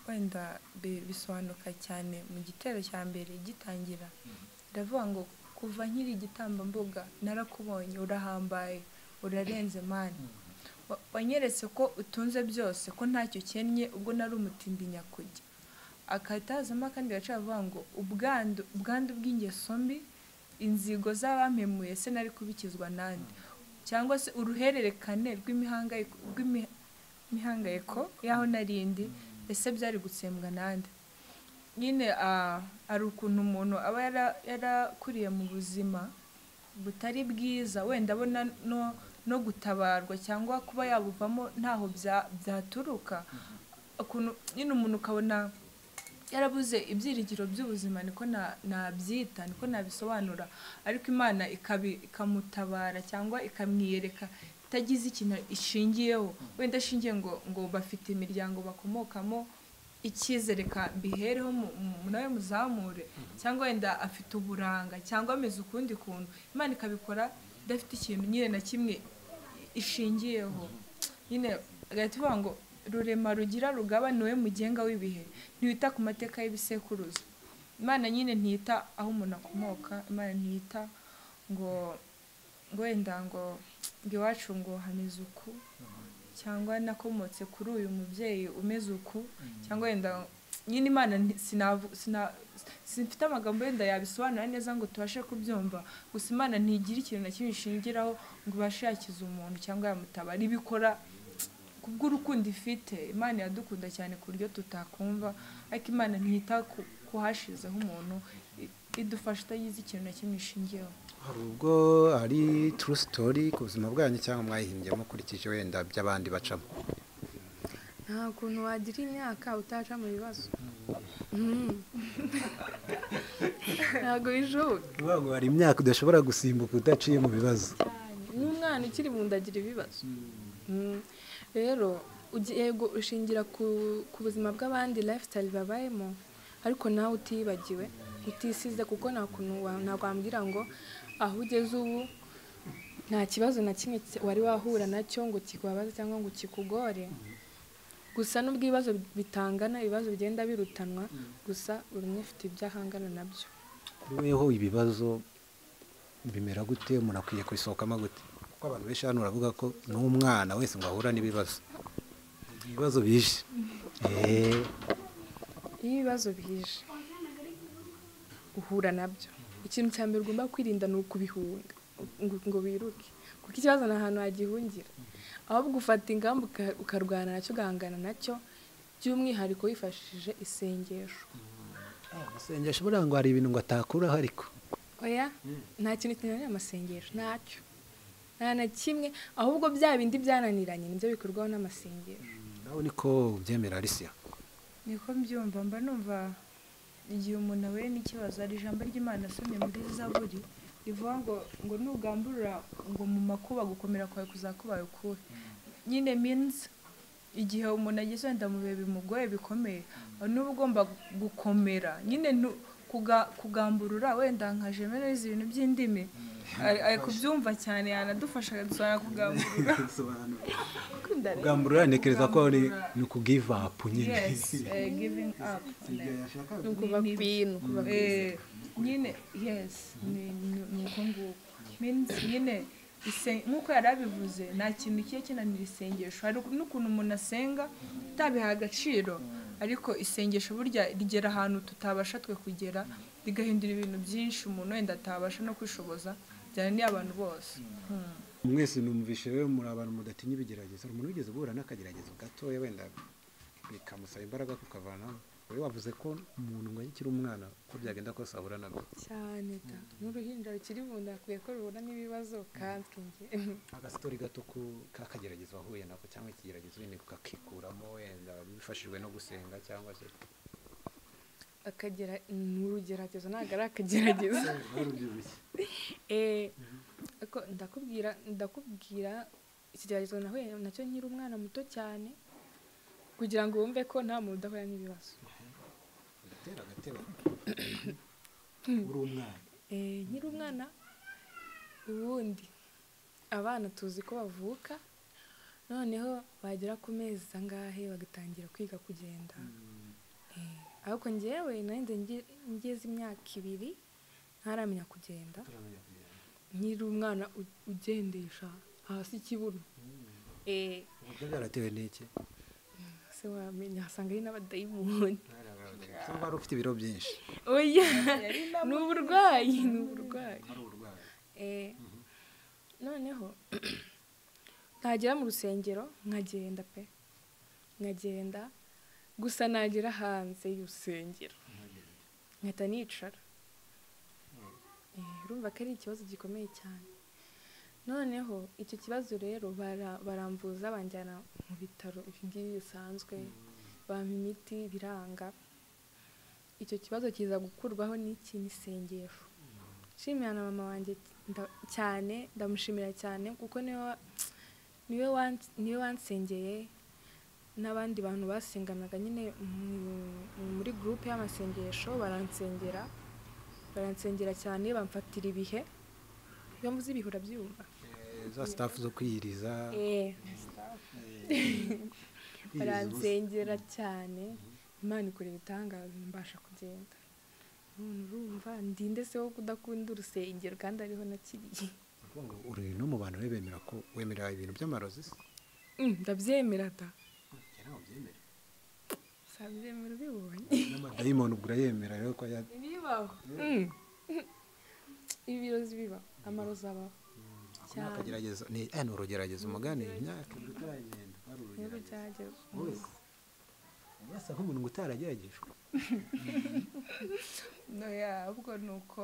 Wenda bisobanuka cyane mu gitero cya mbere gitangira ndavuga ngo kuva nkiri igitambambuga narakubonye urahambaye urarenze mani wanyeretse ko utunze byose ko ntacyo ukennye ubwo nari umutindi nyakujya akatazamo kandi gaca avuga ngo ubwandu bw'ingeso mbi inzigo z'abampemuye se nari kubikizwa nande cyangwa se uruhererekane rw'imihangayiko yaho narindi ese byari gutsembwa nande nyine ari ukuntu umuntu aba yarakuriye mu buzima butari bwiza wenda abona no gutabarwa cyangwa kuba yabuvamo ntaho byaturuka ukuntu nyine umuntu ukabona yarabuze ibyiringiro by'ubuzima niko nabyita niko nabisobanura ariko Imana ikamutabara cyangwa ikamwiyereka itagize ikintu ishingiyeho wenda ashingiye ngo bafite imiryango bakomokamo icyizere bihereho nawe muzamure cyangwa wenda afite uburanga cyangwa ameze ukundi kuntu Imana ikabikora idafite ikintu nyine na kimwe ishingiyeho nyine agahita ivuga ngo rurema rugira rugaba niwe mugenga w'ibihe ntiwita ku mateka y'ibisekuruza Imana nyine ntiyita aho umuntu akomoka Imana ntiyita ngo wenda ngo iwacu ngo hameze uku cyangwa nakomotse kuri uyu mubyeyi umeze uku cyangwa wenda nyine Imana sinfite amagambo wenda yabisobanura neza ngo tubashe kubyumva gusa Imana ntigira ikintu na kimwe ishingiraho ngo ubashe yakiza umuntu cyangwa yamutabara ibikora kubw'urukundo ifite Imana yadukunda cyane ku buryo tutakumva ariko Imana ntiyita kuhashizeho umuntu idufasha itagize ikintu na kimwe ishingiyeho. Hari ubwo ari true story ku buzima bwanyu cyangwa mwayihimbye mukurikije wenda by'abandi bacamo? Nta kuntu wagira imyaka utaca mu bibazo ntabwo bishoboka ngo hari imyaka udashobora gusimbuka udaciye mu bibazo n'umwana ukiri mu nda agira ibibazo rero yego ushingira ku buzima bw'abandi lifestyle babayemo ariko nawe utibagiwe utisize kuko ntabwo wambwira ngo aho ugeze ubu nta kibazo na kimwe wari wahura nacyo ngo kikubabaze cyangwa ngo kikugore gusa n'ubwo ibibazo bitangana ibibazo bigenda birutanwa gusa buri umwe afite ibyo ahangana nabyo. Kuri weho ibibazo bimera gute umuntu akwiye kubisohokamo gute kuko abantu benshi hano baravuga ko n'umwana wese ngo ahura n'ibibazo bije iyo ibibazo bije uhura nabyo ikintu cya mbere ugomba kwirinda ni ukubihunga ngo biruke kuko ikibazo ni ahantu hagihungira ahubwo ufata ingamba ukarwana nacyo ugahangana nacyo by'umwihariko wifashishije isengesho. Isengesho buriya ngo hari ibintu ngo atakuraho ariko oya nta kintu kinanira amasengesho ntacyo nta na kimwe ahubwo bya bindi byananiranye nibyo bikorwaho n'amasengesho. nawe niko ubyemera Alicia? Niko mbyumva mba numva igihe umuntu ahuye n'ikibazo hari ijambo ry'Imana asomye muri Zaburi rivuga ngo nugamburura ngo mu makuba gukomera kwawe kuzakubaye ukuhe nyine means igihe umuntu ageze wenda mu bihe bimugoye bikomeye n'uba ugomba gukomera nyine kugamburura wenda nka Germaine ibintu by'indimi ari kubyumva cyane yanadufasha akadusobanura kugamburura kugamburura ntekereza ko ni ukugive up nyine giving up ni ukuva ku bintu nyine yes ni uko nguko means nyine nk'uko yari abivuze nta kintu kiye kinanira isengesho hari n'ukuntu umuntu asenga utabiha agaciro ariko isengesho burya rigera ahantu tutabasha twe kugera rigahindura ibintu byinshi umuntu wenda atabasha no kwishoboza byananiye abantu bose mwese numvishe rero muri abantu mudatinya ibigeragezo umuntu wigeze guhura n'akageragezo gatoya wenda bikamusaba imbaraga kukavanaho wowe wavuze ko umuntu ngo akiri umwana ko byagenda kose ahura nabyo cyane da n'uruhinja rukiri mu nda akwiye ko ruhura n'ibibazo kandi nge agasitori gato k'akageragezo wahuye nako cyangwa ikigeragezo wenda ukakikuramo wenda bifashijwe no gusenga cyangwa se akagera n'urugeragezo ntabwo ari akageragezo ariko ndakubwira ikigeragezo nahuye nacyo nkiri umwana muto cyane kugira ngo wumve ko nta muntu udahura n'ibibazo uri umwana nkiri umwana ubundi abana tuzi ko bavuka noneho bagera ku mezi angahe bagatangira kwiga kugenda ariko njyewe nanjye ngeze imyaka 2 ntaramenya kugenda nkiri umwana ugendesha hasi ikibuno ubwo byaratewe n'iki se wamenya hasanga ari n'abadayimoni so wari ufite ibiro byinshi oya ni uburwayi noneho ntagera mu rusengero nkagenda gusa nagera hanze y'urusengero nkahita nicara urumva ko ari ikibazo gikomeye cyane noneho icyo kibazo rero barambuza banjyana mu bitaro ibi bisanzwe bampa imiti biranga icyo kibazo kiza gukurwaho n'ikintu isengesho nshimira na mama wanjye cyane ndamushimira cyane kuko niwe wansengeye n'abandi bantu basenganaga nyine muri groupe y'amasengesho baransengera cyane bamfatira ibihe iyo mvuze ibihe urabyumva za staff zo kwiyiriza baransengera cyane Imana ikora ibitangaza mbasha kugenda urumva ndinde se wo kudakunda urusengero kandi ariho nakiriye uri no mu bantu bemera ko wemera ibintu by'amarozi se ndabyemera da sabyemera bibonye n'amadayimoni ubwo urayemera rero ko bibaho ibirozi bibaho amarozi abaho cyane akagerageza ni urugeragezo umugani imyaka utaragenda ari urugeragezo wese nk'umuntu ngo utarageragejwe ubwo ni uko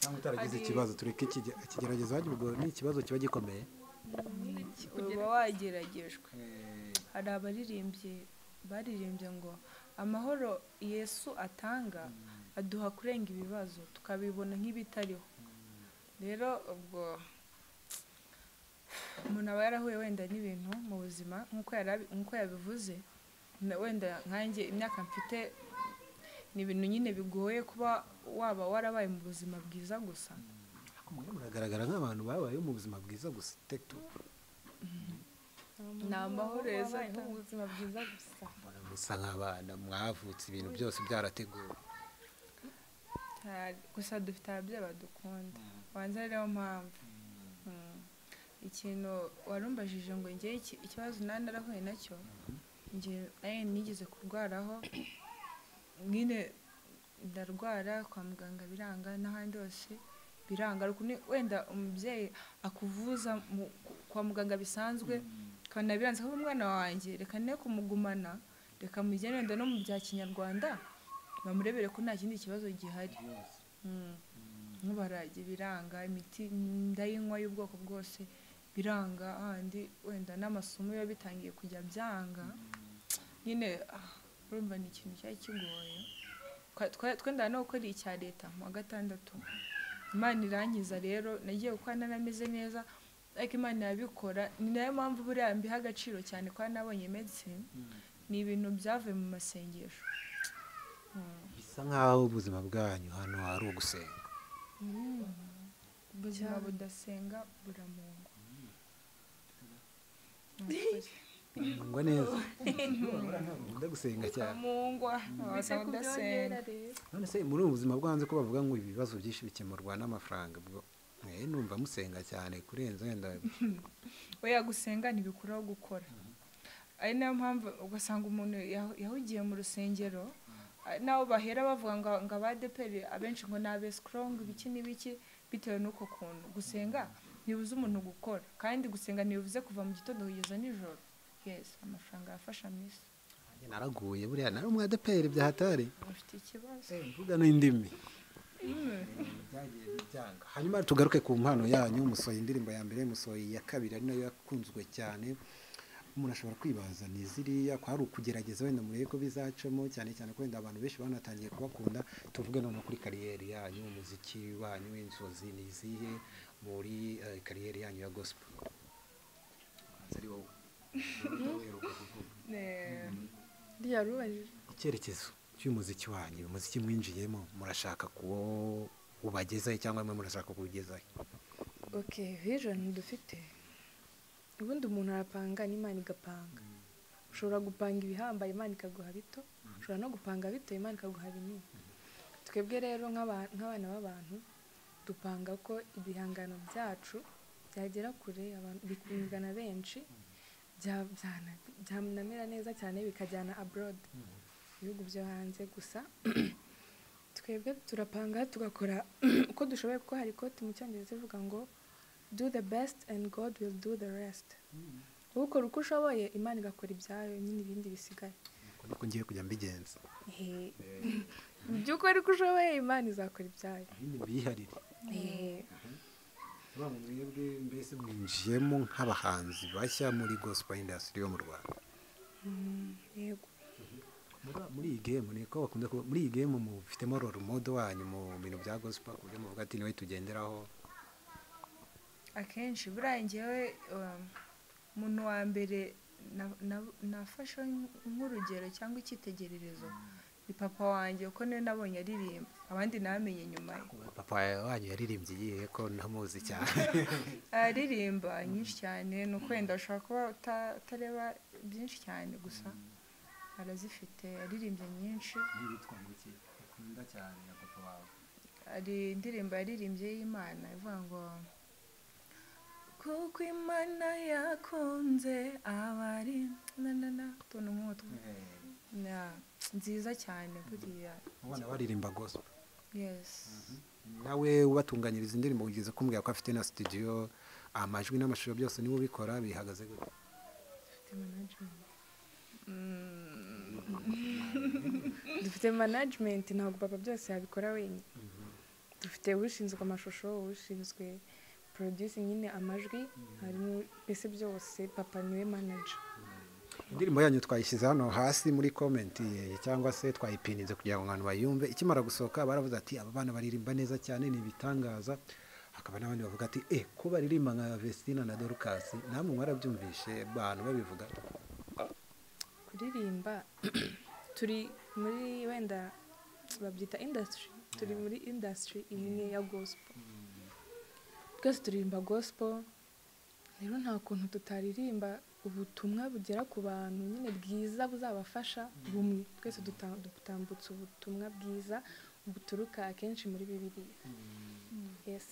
cyangwa utaragize ikibazo tureke ikigeragezo hajya ubwo ni ikibazo kiba gikomeye uba wageragejwe hari baririmbye ngo amahoro Yesu atanga aduha kurenga ibibazo tukabibona nk'ibitariho rero ubwo umuntu aba yarahuye wenda n'ibintu mu buzima nk'uko yabivuze wenda nkanjye imyaka mfite ni ibintu nyine bigoye kuba waba warabaye mu buzima bwiza gusa muragaragara nk'abantu babayeho mu buzima bwiza gusa teto ni amahoro heza mu buzima bwiza gusa musa nk'abana mwavutse ibintu byose byarateguwe gusa dufite ababyeyi badukunda wanze rero mpamvu ikintu warumbajije ngo njye ikibazo narahuye nacyo njye nigeze kurwaraho nyine ndarwara kwa muganga biranga n'ahandi hose biranga wenda umubyeyi akuvuza kwa muganga bisanzwe kandi biranze ko umwana wanjye reka ne kumugumana reka mujyane wenda no mu bya kinyarwanda bamurebere ko nta kindi kibazo gihari nk'ubarage biranga imiti ndayinywa y'ubwoko bwose biranga ahandi wenda n'amasomo yo bitangiye kujya byanga nyine urumva ni ikintu cyari kigoye twenda no gukora icya leta mu wa 6 Imana irangiza rero nagiye gukora narameze neza ariko Imana yabikora ni nayo mpamvu buriya mbiha agaciro cyane kwa nabonye medicine ni ibintu byavuye mu masengesho bisa nkaho ubuzima bwanyu hano hari ugusenga ubuzima Cyane. budasenga buramungwa. ngo neza nkunda gusenga cyane Buramungwa wasanga udasenga. none se muri ubu buzima bwo hanze ko bavuga ngo ibibazo byinshi bikemurwa n'amafaranga ubwo numva musenga cyane kurenza wenda Oya gusenga ntibikuraho gukora. Ari nayo mpamvu ugasanga umuntu yahugiye mu rusengero nabo bahera bavuga ngo abadeperi abenshi ngo ni abesikrongi ibiki n'ibiki bitewe n'uko kuntu gusenga ntibuze umuntu gukora kandi gusenga ntibivuze kuva mu gitondo kugeza nijoro. Yes, amafaranga yafasha misi. naraguye buriya nari umwadeperi byahatari Ufite ikibazo. mvuga n'indimi byagiye byanga hanyuma tugaruke ku mpano yanyu musohoye indirimbo ya mbere musohoye iya kabiri ari nayo yakunzwe cyane umuntu ashobora kwibaza ni ziriya ko hari ukugerageza wenda murebe ko bizacamo cyane cyane ko wenda abantu benshi banatangiye kubakunda tuvuge noneho kuri kariyeri yanyu umuziki wanyu inzozi ni izihe muri kariyeri yanyu ya gospel ari wowe Rya rubajije. icyerekezo cy'umuziki wanyu umuziki mwinjiyemo murashaka kuwo ubagezaho cyangwa mwe murashaka kuwugezaho Okay, vision dufite. Ubundi umuntu arapanga n'Imana igapanga. Ushobora gupanga ibihambaye Imana ikaguha bito, ushobora no gupanga bito Imana ikaguha binini. Twebwe rero nk'abana b'abantu dupanga ko ibihangano byacu byagera kure abantu bikundwa na benshi byanamera neza cyane bikajyana abroad ibihugu byo hanze gusa twebwe turapanga tugakora uko dushoboye kuko hari ikoti mu cyongereza ivuga ngo do the best and God will do the rest. Ukora uko ushoboye Imana igakora ibyayo nyine ibindi bisigaye. niko ngiye kujya mbigenza Ibyo ukora uko ushoboye Imana izakora ibyayo. ibindi biharire mwebwe mbese mwinjiyemo nk'abahanzi bashya muri gospel industry yo mu Rwanda Yego. muri iyi game niko bakunda muri iyi game mufitemo role model wanyu mu bintu bya gospel ku buryo muvuga ati niwe tugenderaho Akenshi buriya njyewe umuntu wa mbere nafashe nk'urugero cyangwa icyitegererezo ni papa wanjye uko niwe nabonye aririmba abandi namenye nyuma ye. papa wanyu yaririmbye iyihe ko ntamuzi cyane aririmba nyinshi cyane ni uko wenda ushobora kuba utareba byinshi cyane gusa arazifite yaririmbye nyinshi. n'ibitwa muki ukunda cyane ya papa wawe hari indirimbo yaririmbye y'Imana ivuga ngo kuko Imana yakunze abari tuntu nk'utwo nziza cyane buriya. abana baririmba gospel Yes. nawe ubatunganyiriza indirimbo ugeze kumbwira ko afite na studio amajwi n'amashusho byose niwe ubikora bihagaze gute Dufite management ntabwo papa byose yabikora wenyine. Dufite ushinzwe amashusho ushinzwe producing nyine amajwi harimo mbese byose papa niwe manager. indirimbo yanyu twayishyize hano hasi muri comment cyangwa se twayipininze kugira ngo abantu bayumve ikimara gusohoka baravuze ati aba bana baririmba neza cyane ni ibitangaza hakaba n'abandi bavuga ati ko baririmba nka Vestina na Dorcas namwe mwarabyumvishe abantu babivuga Kuririmba turi muri wenda babyita industry turi muri industry imwe ya gospel. Twese turirimba gospel rero nta kuntu tutaririmba ubutumwa bugera ku bantu nyine bwiza buzabafasha bumwe twese dutambutse ubutumwa bwiza buturuka akenshi muri Bibiliya. Yes.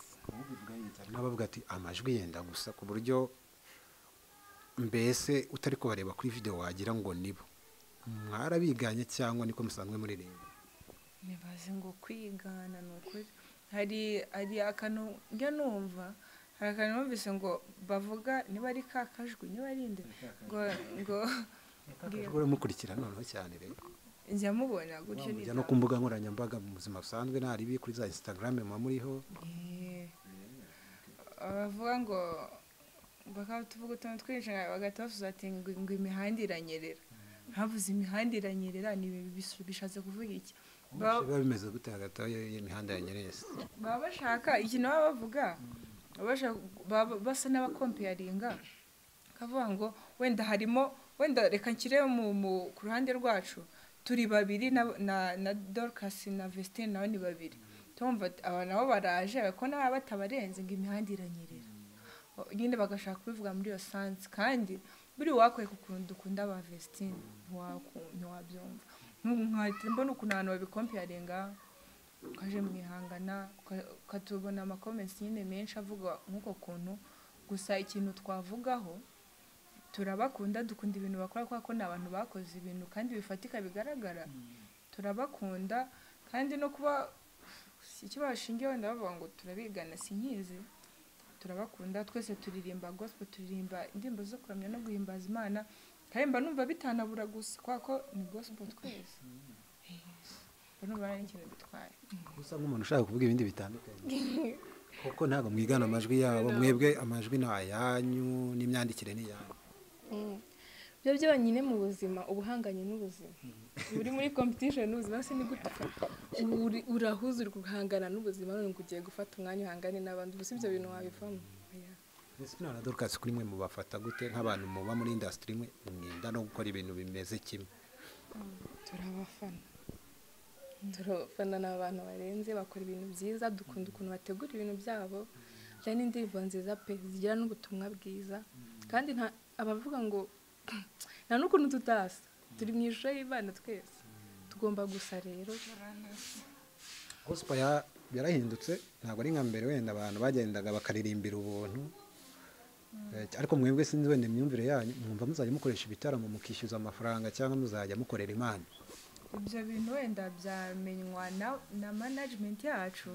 n'abavuga ati amajwi yenda gusa ku buryo mbese utari kubareba kuri video wagira ngo nibo mwarabiganye cyangwa niko musanzwe muririmba Nibaze ngo kwigana ni ukuri hari akantu njya numva hari akantu numvise ngo bavuga niba ari kakajwi niba ari inde ngo mukurikira noneho cyane rero njya mubona gutyo mujya no ku mbuga nkoranyambaga mu buzima busanzwe ntaribi kuri za Instagram muriho bavuga ngo bakatuvuga utuntu twinshi bagahita bavuze ati ngo imihanda iranyerera. Havuze imihanda iranyerera ni bishatse kuvuga iki? biba bimeze gute hagati y'imihanda yanyereye baba bashaka ikintu baba bavuga basa n'abakompeyaringa kavuga ngo wenda harimo wenda reka nshyire ku ruhande rwacu turi babiri na Dorcas na Vestine nawe ni babiri tumva aba nabo baraje ko nabo batabarenze ngo imihanda iranyerera nyine bagashaka kubivuga muri iyo sansi kandi buri wakwiye ku kuntu dukunda aba Vestine ntiwabyumva nkahita mbona ukuntu abantu babikompiyaringa ukaje mwihangana ukatubona amakomensi nyine menshi avuga nk'uko kuntu gusa ikintu twavugaho turabakunda dukunda ibintu bakora kuko ni abantu bakoze ibintu kandi bifatika bigaragara turabakunda kandi no kuba icyo bashingiye wenda bavuga ngo turabigana sinkizi turabakunda twese turirimba gospel turirimba indirimbo zo kuramya no guhimbaza Imana kandi mba numva bitanabura gusa kuko ni gospel twese numva ari ikintu bitwaye gusa nk'umuntu ushaka kuvuga ibindi bitandukanye kuko ntabwo mwigana amajwi yabo mwebwe amajwi ni ayanyu n'imyandikire ni iyanyu byo byonyine mu buzima ubuhanganye n'ubuzima uri muri competition n'ubuzima se ni gute urahuza uri guhangana n'ubuzima none ugiye gufata umwanya uhangane n'abandi gusa ibyo bintu wabivamo Vestine na Dorcas kuri mwe mubafata gute nk'abantu muba muri industry imwe mwinda no gukora ibintu bimeze kimwe turabafana n'abantu barenze bakora ibintu byiza dukunda ukuntu bategura ibintu byabo cyane indirimbo nziza pe zigira n'ubutumwa bwiza kandi abavuga ngo nta n'ukuntu tutasa turi mu ishusho y'Imana twese tugomba gusa rero gospel yarahindutse ntabwo ari nka mbere wenda abantu bagendaga bakaririmbira ubuntu ariko mwebwe sinzi wenda imyumvire yanyu mwumva muzajya mukoresha ibitaramo mukishyuza amafaranga cyangwa muzajya mukorera Imana ibyo bintu wenda byamenywa na management yacu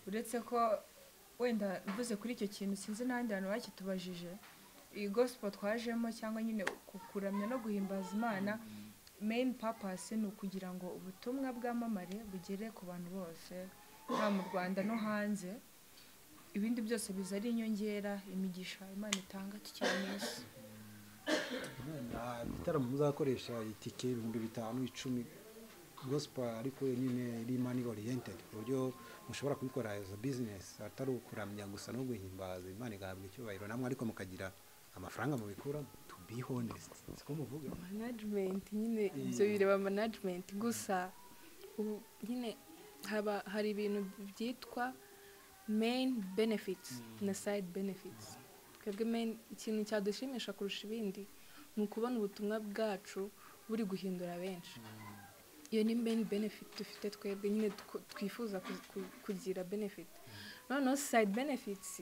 uretse ko wenda mvuze kuri icyo kintu sinzi n'ahandi hantu bakitubajije iyi gospel twajemo cyangwa nyine kuramya no guhimbaza Imana main purpose ni ukugira ngo ubutumwa bwamamare bugere ku bantu bose haba mu Rwanda no hanze ibindi byose biza ari inyongera imigisha Imana itanga tucyamese ibitaramo muzakoresha itike 5,000 10 gospel ariko nyine iri money oriented buryo mushobora kubikora as a business atari ukuramya gusa no guhimbaza Imana igahabwa icyubahiro namwe ariko mukagira amafaranga mubikuramo to be honest siko muvuga management nyine ibyo bireba management gusa nyine hari ibintu byitwa main benefits na side benefits twebwe main ikintu cyadushimisha kurusha ibindi ni ukubona ubutumwa bwacu buri guhindura benshi iyo ni main benefit dufite twebwe nyine twifuza kugira benefit noneho side benefits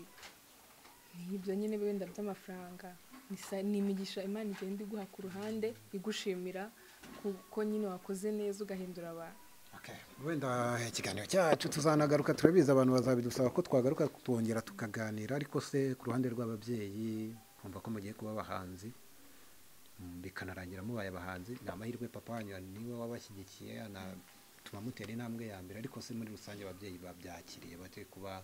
ni ibyo nyine wenda by'amafaranga ni imigisha Imana igenda iguha ku ruhande igushimira kuko nyine wakoze neza ugahindura abantu wenda ikiganiro cyacu tuzanagaruka turabizi abantu bazabidusaba ko twagaruka twongera tukaganira ariko se ku ruhande rw'ababyeyi kumva ko mugiye kuba abahanzi bikanarangira mubaye abahanzi ni amahirwe papa wanyu niwe wabashyigikiye anatuma mutera intambwe ya mbere ariko se muri rusange ababyeyi babyakiriye bate kuba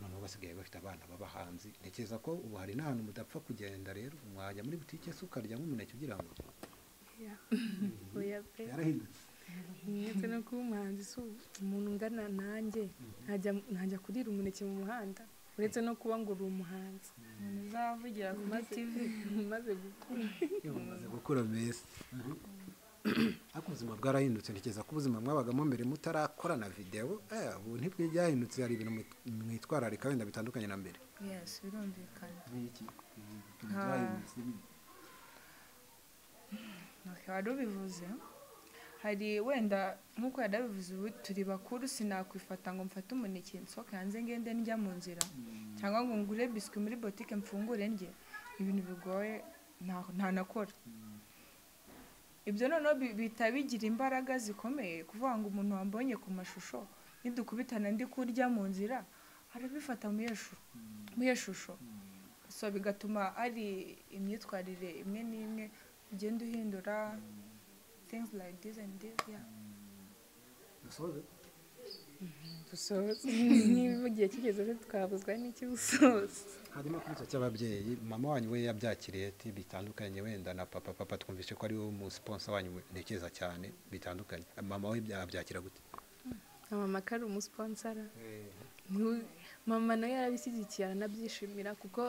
noneho basigaye bafite abana b'abahanzi ntekereza ko ubu hari n'ahantu mudapfa kugenda rero mwajya muri butike se ukarya nk'umuneke ugira ngo yarahindutse ndetse no kuba umuhanzi si umuntu ungana nanjye ntajya kurira umuneke mu muhanda uretse no kuba ngo uri umuhanzi umuntu uzavugira kuri TV umaze gukura mbese ariko ubuzima bwarahindutse ntekereza ko ubuzima mwabagamo mbere mutarakora na video ubu ntibwahindutse hari ibintu mwitwararika wenda bitandukanye na mbere yes birumvikana wari ubivuze hari wenda nk'uko yarabivuze ubu turi bakuru sinakwifata ngo mfate umuneke nsohoke hanze ngende njya mu nzira cyangwa ngo ngure biswi muri botike mfungure ndye ibintu bigoye ntanakora ibyo noneho bihita bigira imbaraga zikomeye kuvuga ngo umuntu wambonye ku mashusho nidukubitana ndi kurya mu nzira arabifata mu yeshusho so bigatuma ari imyitwarire imwe n'imwe ugenda uhindura things like this and this dusoze niba igihe kigeze twabuzwa n'iki gusoza hanyuma kuri icyo cy'ababyeyi mama wanyu we yabyakiriye ati bitandukanye wenda na papa twumvise ko ari we umusponsor wanyu ntekereza cyane bitandukanye mama we yabyakira gute mama ko ari umusponsora mama nawe yarabishyigikiye aranabyishimira kuko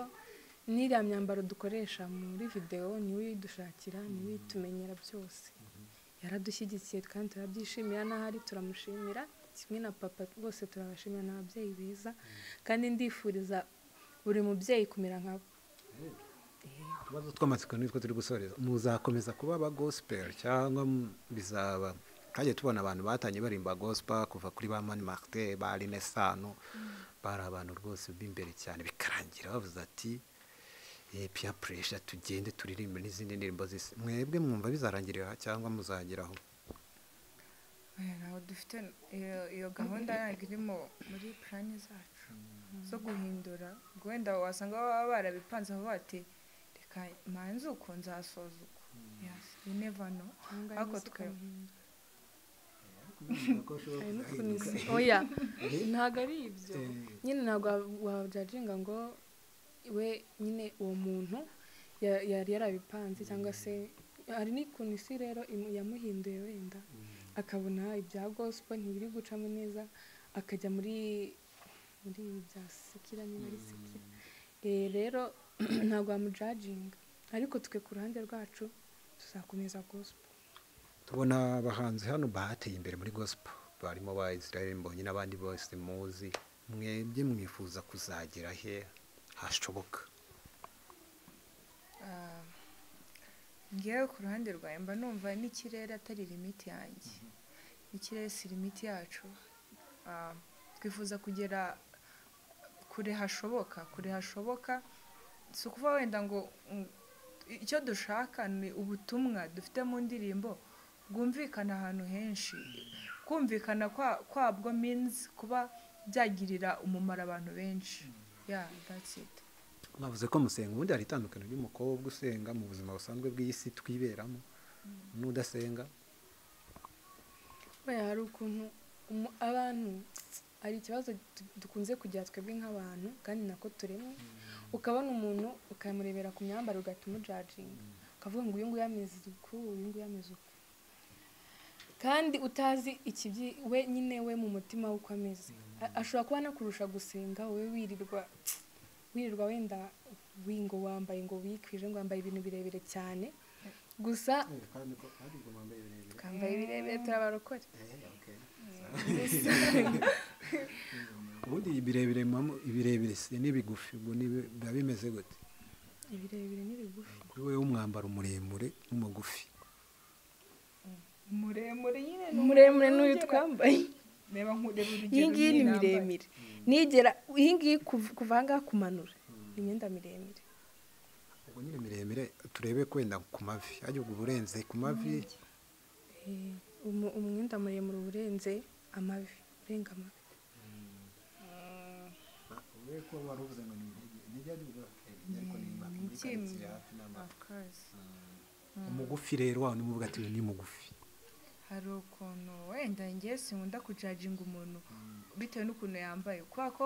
n'iriya myambaro dukoresha muri video niwe uyidushakira niwe uyitumenyera byose yaradushyigikiye kandi turabyishimira n'ahari turamushimira kimwe na papa bose turabashimira, ni ababyeyi beza kandi ndifuriza buri mubyeyi kumera nkabo. utubazo tw'amatsiko nitwo turi gusoreza. muzakomeza kuba aba gospel cyangwa bizaba kaje tubona abantu batanye barimba gospel kuva kuri ba Mani Martin ba Rene Sano bari abantu rwose b'imbere cyane bikarangira bavuze ati peer pressure tugende turirimba n'izindi ndirimbo zise. mwebwe mwumva bizarangirira cyangwa muzageraho? ntabwo dufite iyo gahunda ntabwo irimo muri plani zacu zo guhindura. wenda wasanga baba barabipanze aho bati reka manze uko nzasoza uko. you never know. ariko twe oya ntabwo ari ibyo nyine, ntabwo wajajinga ngo we nyine uwo muntu yari yarabipanze cyangwa se hari n'ikuntu isi rero yamuhinduye wenda akabona ibya gospel ntibiri gucamo neza akajya muri bya sekira nyine ari sekira. rero ntabwo wamujajinga, ariko twe ku ruhande rwacu tuzakomeza gospel. tubona abahanzi hano bateye imbere muri gospel barimo ba Israel Mbonyi n'abandi bose muzi. mwebwe mwifuza kuzagera he hashoboka? ngewe ku ruhande rwawe mba numva n'ikirere atari limiti yanjye, ikirere si limiti yacu. twifuza kugera kure hashoboka, si ukuva wenda ngo icyo dushaka ni ubutumwa dufite mu ndirimbo bwumvikana ahantu henshi. kumvikana kwabwo means kuba byagirira umumaro abantu benshi. that's it. mwavuze ko musenga, ubundi hari itandukaniro ry'umukobwa usenga mu buzima busanzwe bw'isi twiberamo n'udasenga? hari ukuntu abantu hari ikibazo dukunze kugira twebwe nk'abantu kandi nako turemwe, ukabona umuntu ukamurebera ku myambaro ugahita umujajinga ukavuga ngo uyu nguyu ameze uku, uyu nguyu ameze uku, kandi utazi we nyine we mu mutima w'uko ameze. ashobora kuba anakurusha gusenga, wowe wirirwa wenda ngo wambaye ngo wikwije ngo wambaye ibintu birebire cyane, gusa twambaye birebire turabarokore. ubundi ibirebire si n'ibigufi ubwo biba bimeze gute? ibirebire n'ibigufi kuri wowe umwambaro muremure n'umugufi? muremure nyine muremure n'uyu twambaye. reba nk'ureba urugero. iyi ngiyi ni miremire, nigera iyi ngiyi kuva aha ngaha kumanura ni imyenda miremire. ubwo nyine miremire turebe kwenda ku mavi, hajya ubwo uburenze ku mavi. umwenda muremure uburenze amavi, urenga amavi. ko wari uvuze ngo ni umugufi rero wawe nimuvuga ati ni mugufi. hari ukuntu wenda ngiye sinkunda kujajinga umuntu bitewe n'ukuntu yambaye, kubera ko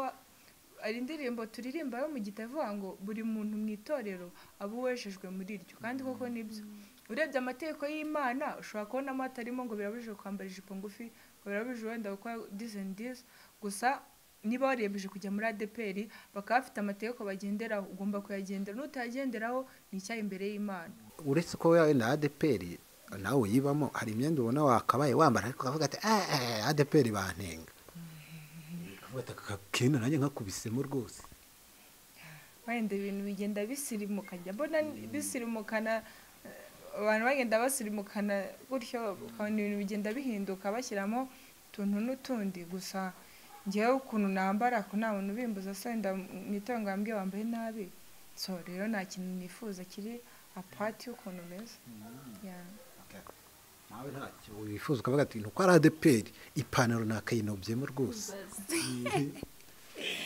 ari indirimbo turirimba yo mu gitabo avuga ngo buri muntu mu itorero aba uwejejwe muri ryo, kandi koko nibyo. urebye amategeko y'Imana ushobora kubonamo atarimo ngo birabujije kwambara ijipo ngufi, ngo birabujije wenda gukora this and this, gusa niba warebeje kujya muri ADPR bakaba bafite amategeko bagenderaho, ugomba kuyagendera, n'utayagenderaho ni icyaha imbere y'Imana. uretse ko yawe na ADPR nawe yibamo, hari imyenda ubona wakabaye wambara ariko ukavuga ati ADPR bantenga, kakina nanjye nkakubisemo rwose. wenda ibintu bigenda bisirimuka, njya mbona bisirimukana, abantu bagenda basirimukana gutyo, ukabona ibintu bigenda bihinduka bashyiramo utuntu n'utundi. gusa ngewe ukuntu nambara ko nta muntu ubimbuza, so wenda mw'itongo yambwiye wambaye nabi, so rero nta kintu nifuza kiri apati y'ukuntu umeze. nawe ntacyo wifuza ukavuga ati nuko ari ADPR ipantaro nakayinobyemo rwose.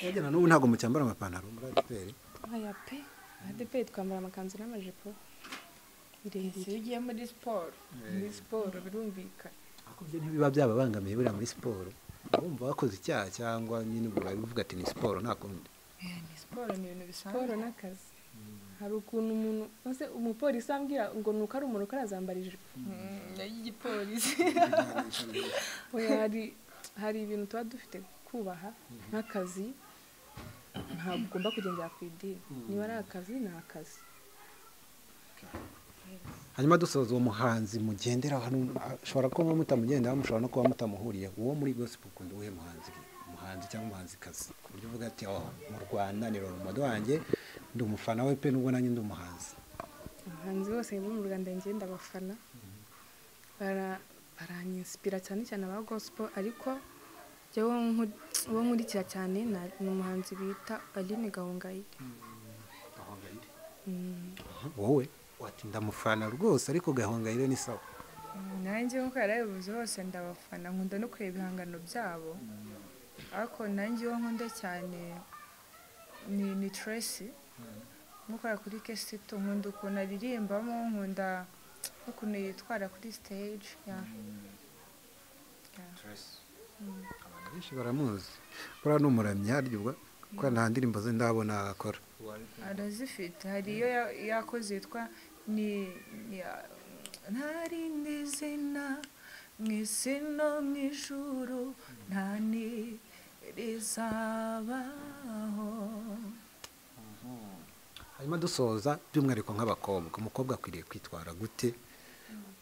yagena n'ubu ntabwo mucyambara amapantaro muri ADPR? aya pe ADPR twambara amakanzu n'amajipo birebire. iyo ugiye muri siporo birumvikana. ariko byo ntibiba byababangamiye buriya muri siporo, wumva wakoze icyaha cyangwa nyine ubwo bivuga ati ni siporo nta kundi? ni siporo, ni ibintu bisanzwe. siporo n'akazi. hari ukuntu umuntu umupolisi ambwira ngo nuko ari umuntu ukarazambara ijipo y'igipolisi. hari ibintu tuba dufite kubaha nk'akazi, ntabwo ugomba kugendera ku idini. niba ari akazi ni akazi. hanyuma dusoza uwo muhanzi mugendera hano ashobora kuba mutamugendera mushobora no kuba mutamuhuriye uwo muri gospel ukunda uwuhe umuhanzi cyangwa umuhanzikazi ku buryo uvuga ati mu Rwanda ni role model wanjye ndi umufana we pe nubwo nanjye ndi umuhanzi. abahanzi bose bo mu Rwanda ngenda abafana baranyinsipira cyane cyane aba gospel, ariko jyewe uwo nkurikira cyane ni umuhanzi bita Aline Gahongayire. wowe wati ndamufana rwose ariko Gahongayire ni sawa? nanjye nk'uko yarabivuze hose ndabafana, nkunda no kureba ibihangano byabo, ariko nanjye uwo nkunda cyane ni Tracy, nk'ukora kuri Kesitu, nkunda ukuntu aririmbamo, nkunda n'ukuntu yitwara kuri stage. abantu benshi baramuzi buriya ni umuramyi harya kuko nta ndirimbo ze ndabona akora. arazifite, hari iyo yakoze yitwa ntarindi zina mu isi no mu ijuru nta nirizabaho. hanyuma dusoza by'umwihariko nk'abakobwa, umukobwa akwiriye kwitwara gute?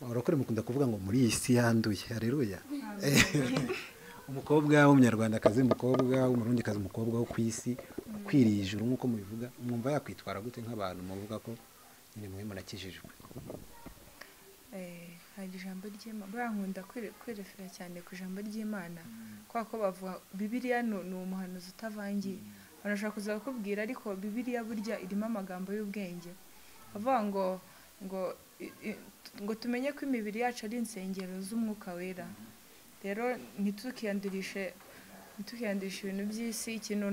urakore mukunda kuvuga ngo muri iyi si yanduye, haleluya. umukobwa w'umunyarwandakazi, umukobwa w'umurundikazi, umukobwa wo ku isi ukwiriye ijuru nk'uko mubivuga, mwumva yakwitwara gute nk'abantu muvuga ko nyine mwe murakijijwe? hari ijambo ry'Imana, buriya nkunda kwerefera cyane ku ijambo ry'Imana, kubera ko bavuga Bibiliya ni umuhanuzi utavangiye. Barashaka kuza kukubwira, ariko Bibiliya burya irimo amagambo y'ubwenge avuga ngo tumenye ko imibiri yacu ari insengero z'umwuka wera. Rero ntitukiyandurishe ibintu by'isi. Ikintu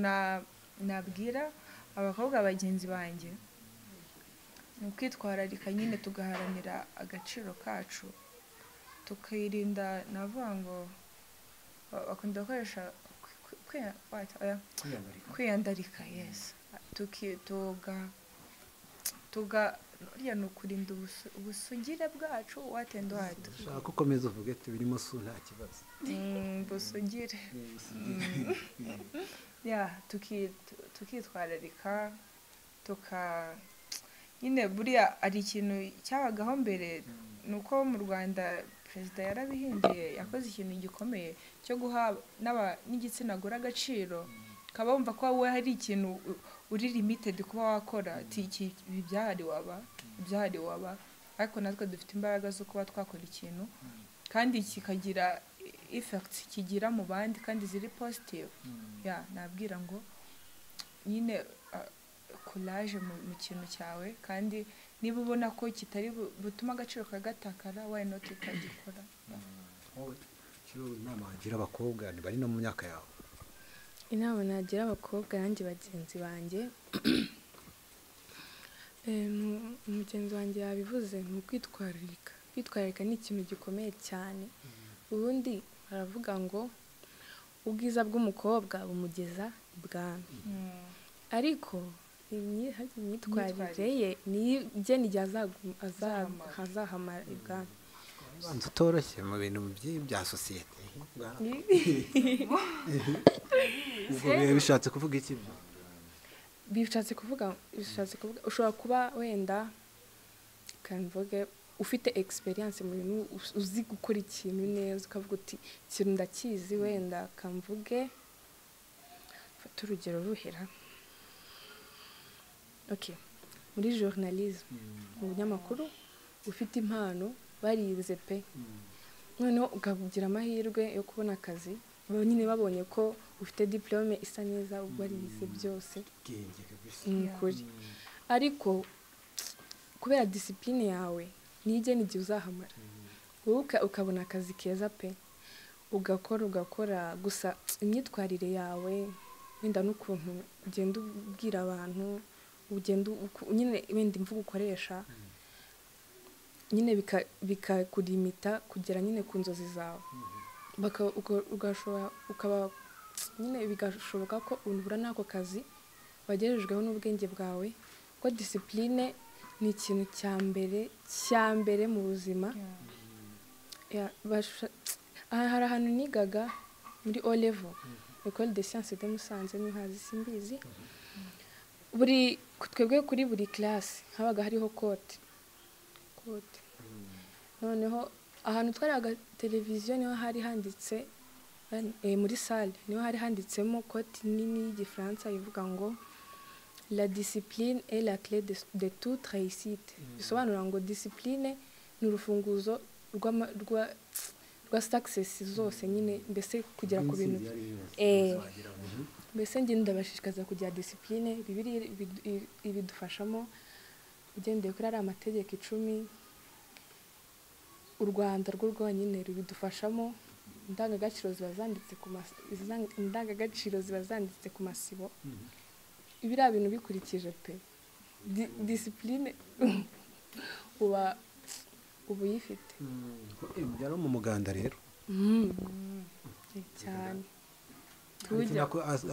nabwira abakobwa bagenzi banjye ni ukwitwararika nyine, tugaharanira agaciro kacu, tukirinda, navuga ngo bakunda gukoresha kwiyandarika. yes, tuga ni ukurinda ubusugire bwacu, watenda wahita ushaka ukomeza uvuge ati birimo su nta kibazo. busugire. tukitwararika, nyine buriya ari ikintu cyabagaho mbere, ni uko mu Rwanda perezida yarabihinduye, yakoze ikintu gikomeye cyo guha n'igitsina gore agaciro, ukaba wumva ko wowe hari ikintu uri limited kuba wakora, ibi byahariwe aba, ariko natwe dufite imbaraga zo kuba twakora ikintu kandi kikagira effect kigira mu bandi kandi ziri positive. nabwira ngo nyine courage mu kintu cyawe, kandi niba ubona ko kitari butuma agaciro kagatakara, why not ukagikora. inama wagira abakobwa bari no mu myaka yawe? inama nagira abakobwa nanjye bagenzi banjye, umugenzi wanjye yabivuze, ni ukwitwararika. Kwitwararika ni ikintu gikomeye cyane. ubundi baravuga ngo ubwiza bw'umukobwa bumugeza ibwami, ariko imyitwarire ye niyo igena igihe azahamara ibwami. banza utoroshye mu bintu bya sosiyete. ubwo bishatse kuvuga iki? bishatse kuvuga ushobora kuba wenda kanvuge ufite experience mu bintu, uzi gukora ikintu neza, ukavuga uti ikintu ndakizi, wenda kamvuge fata urugero ruhera. muri journalisme, mu binyamakuru, ufite impano, barize pe, noneho ukagira amahirwe yo kubona akazi, nyine babonye ko ufite diplome isa neza, warize byose n'ukuri, ariko kubera discipline yawe nigena igihe uzahamara, wowe ukabona akazi keza pe, ugakora, gusa imyitwarire yawe wenda n'ukuntu ugenda ubwira abantu, nyine wenda imvugo ukoresha nyine bikakurimita kugera nyine ku nzozi zawe, nyine bigashoboka ko ubura n'ako kazi wagerejweho n'ubwenge bwawe, ko discipline ni ikintu cya mbere mu buzima. hari ahantu nigaga muri O level, École des Sciences de Musanze, ntihazi simbizi, twebwe kuri buri classe habaga hariho kote noneho ahantu twari televiziyo niho hari handitse muri sale niho hari handitsemo kote nini y'igifaransa ivuga ngo la discipline est la clé de toute réussite bisobanura ngo discipline ni urufunguzo rwa success zose nyine mbese kugera ku bintu mbese njye ndabashishikaza kugira discipline bibiri ibidufashamo ugendeye kuri ari amategeko 10 u Rwanda rwo rwonyine rubidufashamo indangagaciro ziba zanditse ku masibo ibiriya bintu bikurikije pe discipline uba uyifite byaro mu muganda rero cyane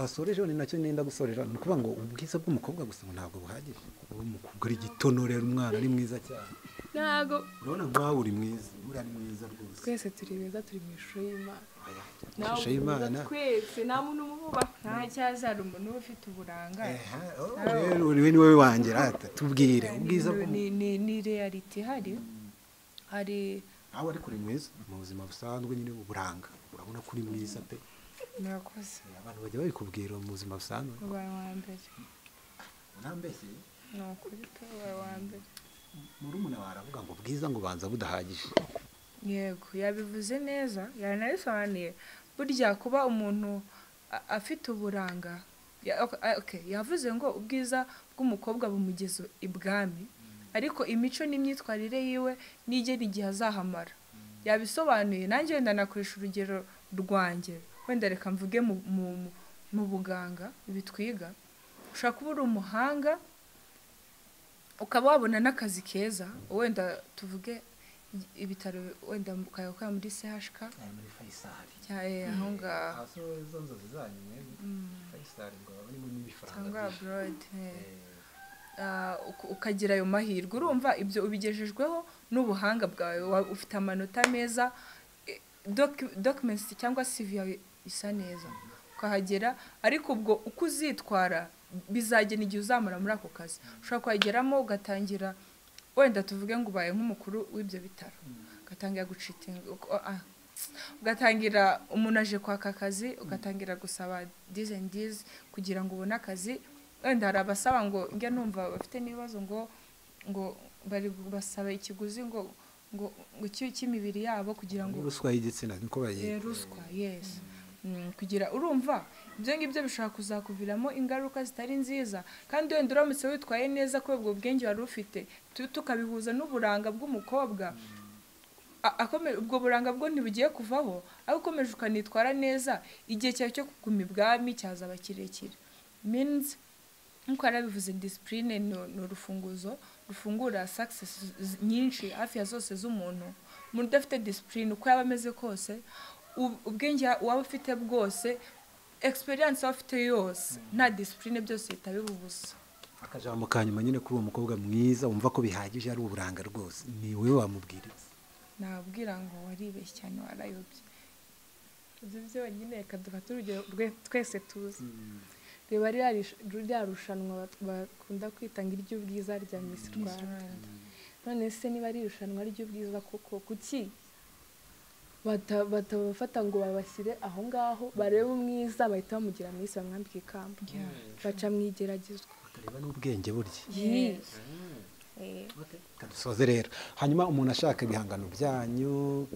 asoreje ni nacyo nenda gusorera ni ukuvuga ngo ubwiza bw'umukobwa gusa ngo ntabwo buhagije umukobwa ari gitonorera umwana ari mwiza cyane ntabwo urabona nkawe uri mwiza uri mwiza rwose twese turi beza turi mu ishusho y'Imana ishusho y'Imana twese nta muntu umububa nta cyazara umuntu ufite uburanga rero uri ni wowe wanjye rata tubwire ubwiza ni reality hari aho ari kuri mwiza mu buzima busanzwe nyine uburanga urabona kuri mwiza pe murakoze abantu bajya babikubwira mu buzima busanzwe ubaye wa mbere unambeshye ni ukuri pe ubaye wa mbere murumuna baravuga ngo bwiza ngo banza budahagije yego yabivuze neza yaranabisobanuye burya kuba umuntu afite uburanga yavuze ngo ubwiza bw'umukobwa bumugeza ibwami ariko imico n'imyitwarire yiwe nigera igihe azahamara yabisobanuye nanjye wenda nakoresha urugero rwanjye wenda reka mvuge mu buganga bitwiga ushaka kuba uri umuhanga ukaba wabona n'akazi keza wenda tuvuge ibitaro wenda ukayakora muri CHK muri Faisal aho ngaho aso izo nzozi zanyu Faisal ngo barimo n'ibifaranga cyangwa abroad ukagira ayo mahirwe urumva ibyo ubigejejweho n'ubuhanga bwawe ufite amanota meza documents cyangwa CV isa neza ukahagera ariko ubwo uko uzitwara bizagena igihe uzamura muri ako kazi ushobora kuhageramo ugatangira wenda tuvuge ngo ubaye nk'umukuru w'ibyo bitaro ugatangira gucitinga ugatangira umuntu aje kwaka akazi ugatangira gusaba this and this kugira ngo ubone akazi wenda hari abasaba ngo njya numva bafite n'ibibazo ngo bari basaba ikiguzi ngo cy'imibiri yabo kugira ngo ruswa y'igitsina niko bayiye ruswa yes kugira urumva ibyo ngibyo bishobora kuzakuviramo ingaruka zitari nziza kandi wenda uramutse witwaye neza ko ubwo bwenge wari ufite tukabihuza n'uburanga bw'umukobwa ubwo buranga bwo ntibugiye kuvaho ariko ukomeje ukanitwara neza igihe cyawe cyo kuguma ibwami cyazaba kirekire means nkuko yarabivuze discipline ni urufunguzo rufungura success nyinshi hafi ya zose z'umuntu udafite discipline uko yaba ameze kose ubwenge waba ufite bwose experience waba ufite yose nta discipline byose bitabiba ubusa akajambo kanyuma nyine kuri uwo mukobwa mwiza wumva ko bihagije ari uburanga rwose ni wowe wamubwiriza nabwira ngo waribeshye cyane warayobye ibyo byo nyine reka dufate urugero twese tuzi reba rya rushanwa bakunda kwita ngo iry'ubwiza rya Miss Rwanda none se niba ari irushanwa ry'ubwiza koko kuki batabafata ngo babashyire aho ngaho barebe umwiza bahita bamugira Miss bamwambika ikamba baca mu igeragezwa bakareba n'ubwenge burya dusoze rero hanyuma umuntu ashaka ibihangano byanyu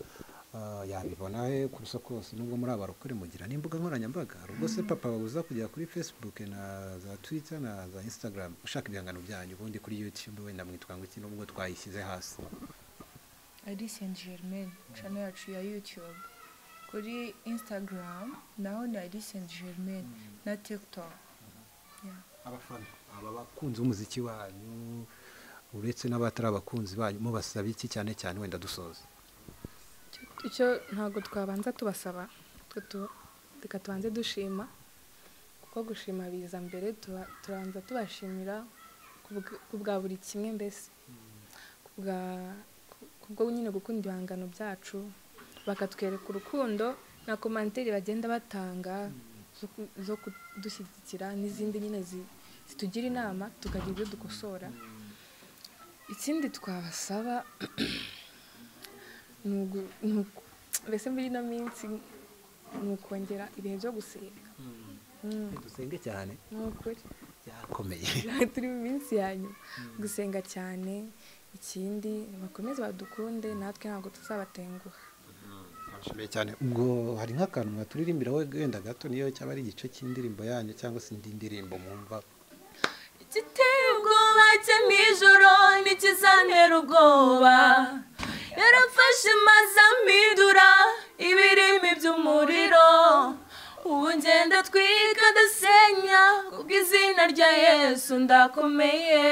yabibona ku isoko nubwo muri abarokore mugira n'imbuga nkoranyambaga ubwo se papa babuza kujya kuri Facebook na za Twitter na za Instagram ushaka ibihangano byanyu ubundi kuri YouTube wenda mwitwa ngo iki nubwo twayishyize hasi Adi Saint Germain channel yacu ya YouTube kuri Instagram naho ni Adi Saint Germain na TikTok abafana abakunzi umuziki wanyu uretse n'abatari abakunzi banyu mubasaba iki cyane cyane wenda dusoza icyo ntabwo twabanza tubasaba reka tubanze dushima kuko gushima biza mbere tubanza tubashimira ku bwa buri kimwe mbese kubwo nyine gukunda ibihangano byacu bakatwereka urukundo na komanteri bagenda batanga zo kudushyigikira n'izindi nyine zitugira inama tukagira ibyo dukosora ikindi twabasaba mbese muri ino minsi ni ukongera ibihe byo gusenga. dusenge cyane Ni ukuri byakomeye turi mu minsi ya nyuma gusenga cyane. Ikindi bakomeze badukunde natwe ntabwo tuzabatenguha. Nshimiye cyane. Ubwo hari nk'akantu mwaturirimbira wenda gato niyo cyaba ari igice cy'indirimbo yanyu cyangwa se indi ndirimbo mwumva? Igiteye ubwoba cye mw'ijoro n'ikizantera ubwoba, yarafashe maze ampindura ibirimi by'umuriro, ubu ngenda twika ndasenya kubw'izina rya Yesu ndakomeye.